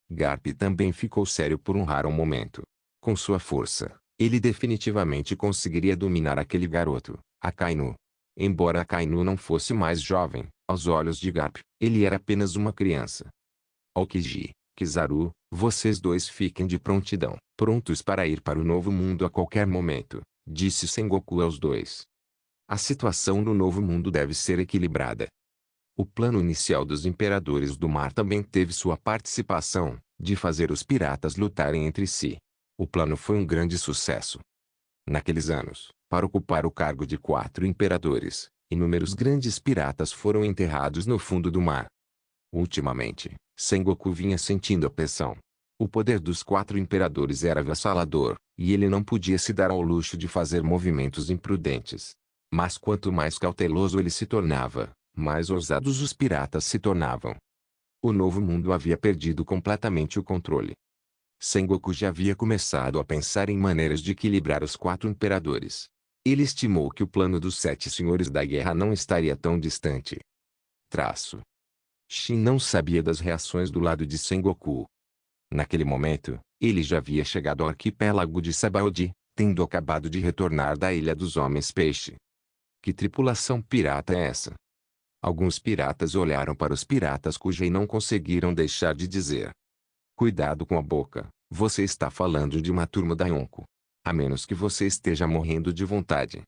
Garp também ficou sério por um raro momento. Com sua força, ele definitivamente conseguiria dominar aquele garoto, Akainu. Embora Akainu não fosse mais jovem, aos olhos de Garp, ele era apenas uma criança. Aokiji, Kizaru, vocês dois fiquem de prontidão, prontos para ir para o Novo Mundo a qualquer momento, disse Sengoku aos dois. A situação no Novo Mundo deve ser equilibrada. O plano inicial dos Imperadores do Mar também teve sua participação, de fazer os piratas lutarem entre si. O plano foi um grande sucesso. Naqueles anos, para ocupar o cargo de 4 imperadores, inúmeros grandes piratas foram enterrados no fundo do mar. Ultimamente, Sengoku vinha sentindo a pressão. O poder dos 4 imperadores era avassalador, e ele não podia se dar ao luxo de fazer movimentos imprudentes. Mas quanto mais cauteloso ele se tornava, mais ousados os piratas se tornavam. O Novo Mundo havia perdido completamente o controle. Sengoku já havia começado a pensar em maneiras de equilibrar os 4 imperadores. Ele estimou que o plano dos 7 senhores da guerra não estaria tão distante. Traço. Shin não sabia das reações do lado de Sengoku. Naquele momento, ele já havia chegado ao arquipélago de Sabaody, tendo acabado de retornar da Ilha dos Homens-Peixe. Que tripulação pirata é essa? Alguns piratas olharam para os piratas Kuja e não conseguiram deixar de dizer: cuidado com a boca, você está falando de uma turma da Yonko. A menos que você esteja morrendo de vontade.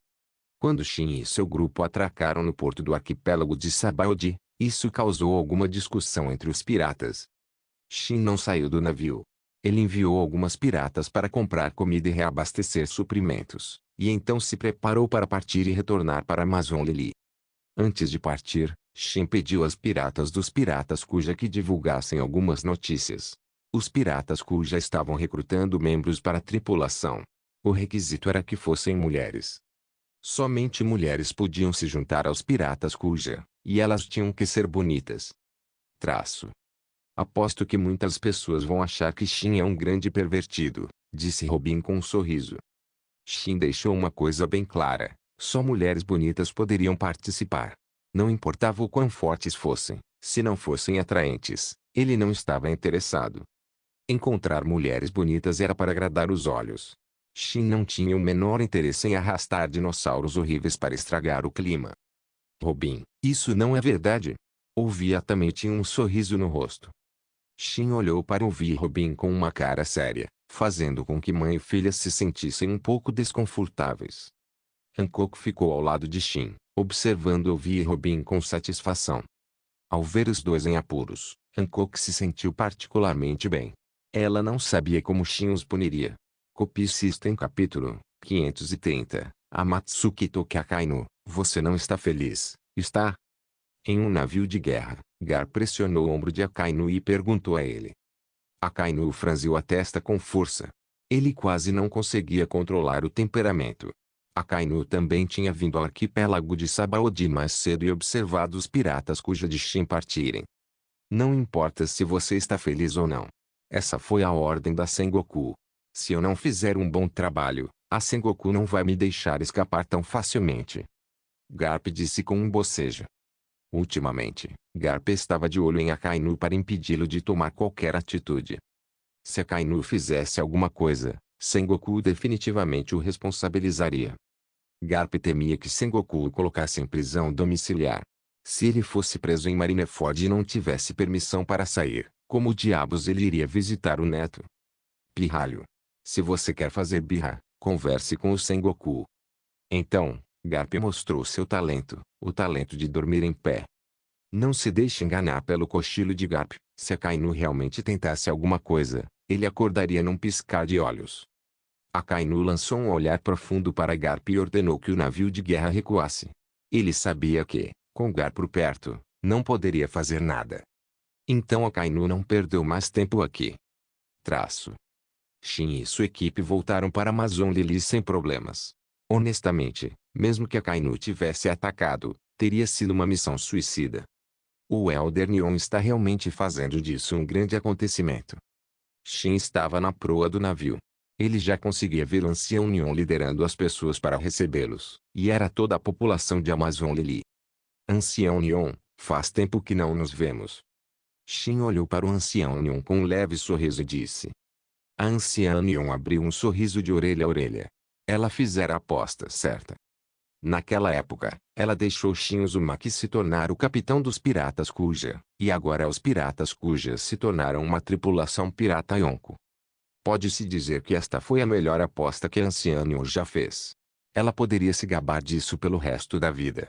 Quando Shin e seu grupo atracaram no porto do arquipélago de Sabaody, isso causou alguma discussão entre os piratas. Shin não saiu do navio. Ele enviou algumas piratas para comprar comida e reabastecer suprimentos, e então se preparou para partir e retornar para Amazon Lily. Antes de partir, Shin pediu às piratas dos piratas Kuja que divulgassem algumas notícias. Os piratas Kuja estavam recrutando membros para a tripulação. O requisito era que fossem mulheres. Somente mulheres podiam se juntar aos piratas Kuja, e elas tinham que ser bonitas. Aposto que muitas pessoas vão achar que Shin é um grande pervertido, disse Robin com um sorriso. Shin deixou uma coisa bem clara: só mulheres bonitas poderiam participar. Não importava o quão fortes fossem, se não fossem atraentes, ele não estava interessado. Encontrar mulheres bonitas era para agradar os olhos. Shin não tinha o menor interesse em arrastar dinossauros horríveis para estragar o clima. Robin, isso não é verdade? Ouvia também tinha um sorriso no rosto. Shin olhou para ouvir Robin com uma cara séria, fazendo com que mãe e filha se sentissem um pouco desconfortáveis. Hancock ficou ao lado de Shin, observando ouvir Robin com satisfação. Ao ver os dois em apuros, Hancock se sentiu particularmente bem. Ela não sabia como Shin os puniria. Copy System Capítulo 530 Amatsuki Toki Akainu, você não está feliz, está? Em um navio de guerra, Gar pressionou o ombro de Akainu e perguntou a ele. Akainu franziu a testa com força. Ele quase não conseguia controlar o temperamento. Akainu também tinha vindo ao arquipélago de Sabaody mais cedo e observado os piratas Kuja de Shin partirem. Não importa se você está feliz ou não. Essa foi a ordem da Sengoku. Se eu não fizer um bom trabalho, a Sengoku não vai me deixar escapar tão facilmente. Garp disse com um bocejo. Ultimamente, Garp estava de olho em Akainu para impedi-lo de tomar qualquer atitude. Se Akainu fizesse alguma coisa, Sengoku definitivamente o responsabilizaria. Garp temia que Sengoku o colocasse em prisão domiciliar. Se ele fosse preso em Marineford e não tivesse permissão para sair, como diabos ele iria visitar o neto? Pirralho. Se você quer fazer birra, converse com o Sengoku. Então, Garp mostrou seu talento, o talento de dormir em pé. Não se deixe enganar pelo cochilo de Garp. Se Akainu realmente tentasse alguma coisa, ele acordaria num piscar de olhos. Akainu lançou um olhar profundo para Garp e ordenou que o navio de guerra recuasse. Ele sabia que, com Garp por perto, não poderia fazer nada. Então Akainu não perdeu mais tempo aqui. Shin e sua equipe voltaram para Amazon Lily sem problemas. Honestamente, mesmo que Akainu tivesse atacado, teria sido uma missão suicida. O Elder Neon está realmente fazendo disso um grande acontecimento. Shin estava na proa do navio. Ele já conseguia ver o ancião Neon liderando as pessoas para recebê-los, e era toda a população de Amazon Lily. Ancião Neon, faz tempo que não nos vemos. Shin olhou para o ancião Neon com um leve sorriso e disse. A anciã Neon abriu um sorriso de orelha a orelha. Ela fizera a aposta certa. Naquela época, ela deixou Shin Uzumaki se tornar o capitão dos piratas Kuja, e agora os piratas Kuja se tornaram uma tripulação pirata Yonko. Pode-se dizer que esta foi a melhor aposta que a anciã Neon já fez. Ela poderia se gabar disso pelo resto da vida.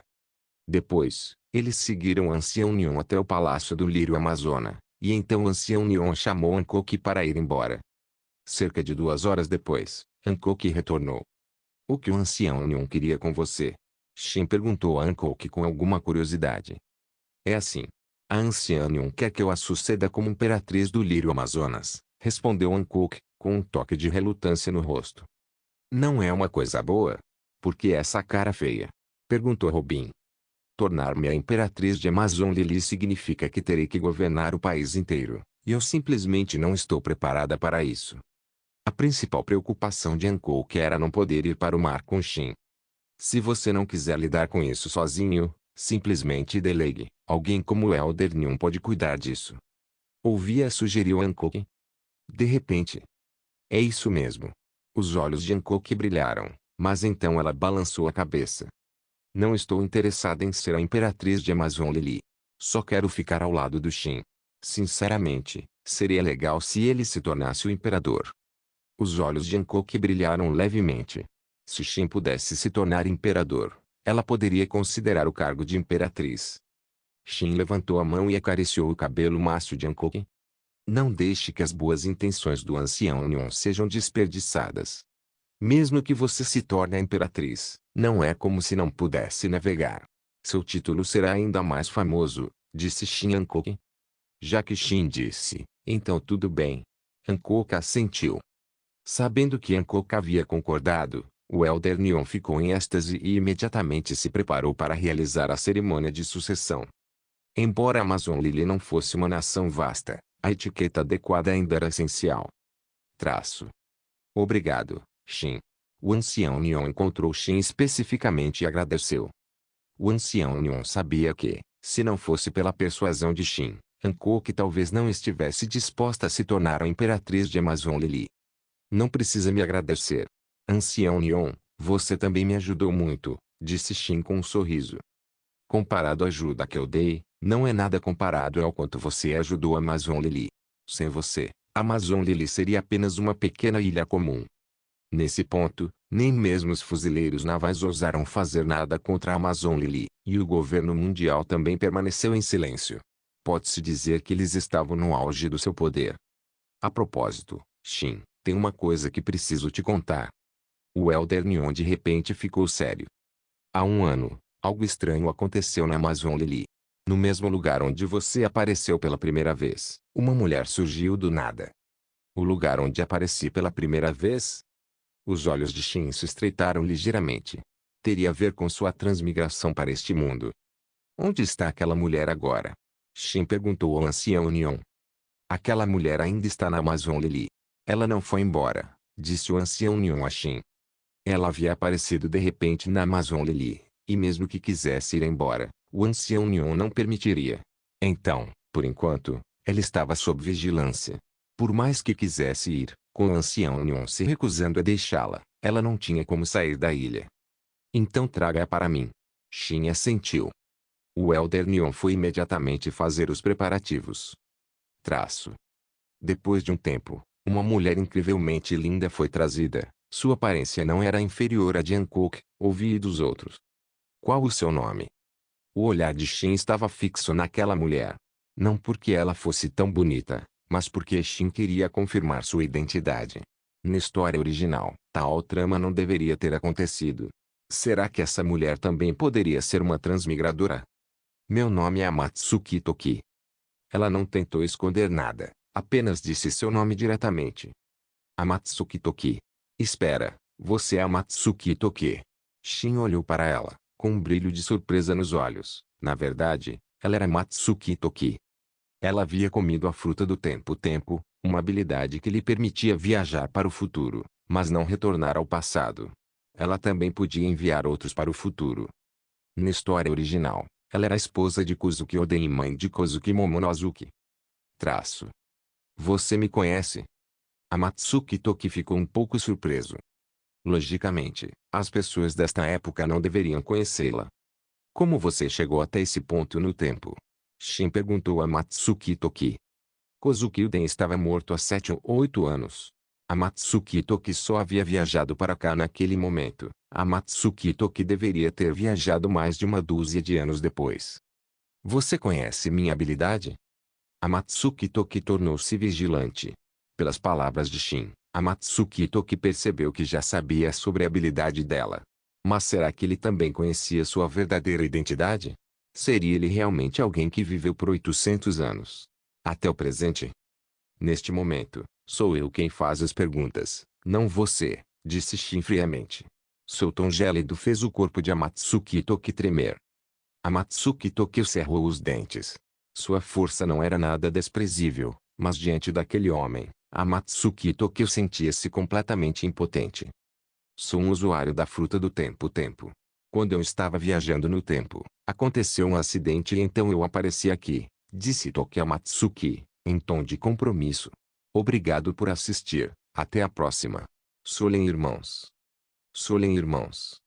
Depois, eles seguiram o ancião Neon até o palácio do Lírio Amazona, e então o ancião Neon chamou Hancock para ir embora. Cerca de 2 horas depois, Hancock retornou. O que o ancião Neon queria com você? Shin perguntou a Hancock com alguma curiosidade. É assim. A anciã Neon quer que eu a suceda como imperatriz do Lírio Amazonas, respondeu Hancock, com um toque de relutância no rosto. Não é uma coisa boa? Por que essa cara feia? Perguntou Robin. Tornar-me a imperatriz de Amazon Lily significa que terei que governar o país inteiro, e eu simplesmente não estou preparada para isso. A principal preocupação de Hancock era não poder ir para o mar com Shin. Se você não quiser lidar com isso sozinho, simplesmente delegue. Alguém como o Elder Neon pode cuidar disso. Ouvia, sugeriu Hancock. De repente. É isso mesmo. Os olhos de Hancock brilharam, mas então ela balançou a cabeça. Não estou interessada em ser a imperatriz de Amazon Lily. Só quero ficar ao lado do Shin. Sinceramente, seria legal se ele se tornasse o imperador. Os olhos de Hancock brilharam levemente. Se Shin pudesse se tornar imperador, ela poderia considerar o cargo de imperatriz. Shin levantou a mão e acariciou o cabelo macio de Hancock. Não deixe que as boas intenções do ancião Neon sejam desperdiçadas. Mesmo que você se torne a imperatriz, não é como se não pudesse navegar. Seu título será ainda mais famoso, disse Shin Hancock. Já que Shin disse, então tudo bem. Hancock assentiu. Sabendo que Hancock havia concordado, o Elder Neon ficou em êxtase e imediatamente se preparou para realizar a cerimônia de sucessão. Embora Amazon Lily não fosse uma nação vasta, a etiqueta adequada ainda era essencial. Traço. Obrigado, Shin. O ancião Neon encontrou Shin especificamente e agradeceu. O ancião Neon sabia que, se não fosse pela persuasão de Shin, Hancock talvez não estivesse disposta a se tornar a imperatriz de Amazon Lily. Não precisa me agradecer. Ancião Neon, você também me ajudou muito, disse Shin com um sorriso. Comparado à ajuda que eu dei, não é nada comparado ao quanto você ajudou a Amazon Lily. Sem você, Amazon Lily seria apenas uma pequena ilha comum. Nesse ponto, nem mesmo os fuzileiros navais ousaram fazer nada contra a Amazon Lily, e o governo mundial também permaneceu em silêncio. Pode-se dizer que eles estavam no auge do seu poder. A propósito, Shin, tem uma coisa que preciso te contar. O Elder Neon de repente ficou sério. Há um ano, algo estranho aconteceu na Amazon Lily. No mesmo lugar onde você apareceu pela primeira vez, uma mulher surgiu do nada. O lugar onde apareci pela primeira vez? Os olhos de Shin se estreitaram ligeiramente. Teria a ver com sua transmigração para este mundo. Onde está aquela mulher agora? Shin perguntou ao ancião Neon. Aquela mulher ainda está na Amazon Lily. Ela não foi embora, disse o ancião Neon a Shin. Ela havia aparecido de repente na Amazon Lily, e mesmo que quisesse ir embora, o ancião Neon não permitiria. Então, por enquanto, ela estava sob vigilância. Por mais que quisesse ir, com o ancião Neon se recusando a deixá-la, ela não tinha como sair da ilha. Então traga-a para mim. Shin assentiu. O Elder Neon foi imediatamente fazer os preparativos. Traço. Depois de um tempo, uma mulher incrivelmente linda foi trazida. Sua aparência não era inferior à de Hancock, ouvi dos outros. Qual o seu nome? O olhar de Shin estava fixo naquela mulher. Não porque ela fosse tão bonita, mas porque Shin queria confirmar sua identidade. Na história original, tal trama não deveria ter acontecido. Será que essa mulher também poderia ser uma transmigradora? Meu nome é Amatsuki Toki. Ela não tentou esconder nada, apenas disse seu nome diretamente. Amatsuki Toki. Espera, você é Amatsuki Toki. Shin olhou para ela, com um brilho de surpresa nos olhos. Na verdade, ela era Amatsuki Toki. Ela havia comido a fruta do tempo, uma habilidade que lhe permitia viajar para o futuro, mas não retornar ao passado. Ela também podia enviar outros para o futuro. Na história original, ela era a esposa de Kuzuki Oden e mãe de Kozuki Momonosuke. Traço. Você me conhece? Amatsuki Toki ficou um pouco surpreso. Logicamente, as pessoas desta época não deveriam conhecê-la. Como você chegou até esse ponto no tempo? Shin perguntou a Matsuki Toki. Kozuki Oden estava morto há 7 ou 8 anos. A Matsuki Toki só havia viajado para cá naquele momento. A Matsuki Toki deveria ter viajado mais de uma dúzia de anos depois. Você conhece minha habilidade? A Matsuki Toki tornou-se vigilante. Pelas palavras de Shin, a Matsuki Toki percebeu que já sabia sobre a habilidade dela. Mas será que ele também conhecia sua verdadeira identidade? Seria ele realmente alguém que viveu por 800 anos? Até o presente? Neste momento, sou eu quem faz as perguntas, não você, disse Shin friamente. Seu tom gélido fez o corpo de Amatsuki Toki tremer. Amatsuki Toki cerrou os dentes. Sua força não era nada desprezível, mas diante daquele homem, Amatsuki Toki sentia-se completamente impotente. Sou um usuário da fruta do tempo. Quando eu estava viajando no tempo, aconteceu um acidente e então eu apareci aqui, disse Toki Amatsuki, em tom de compromisso. Obrigado por assistir, até a próxima. Solen irmãos. Solen irmãos.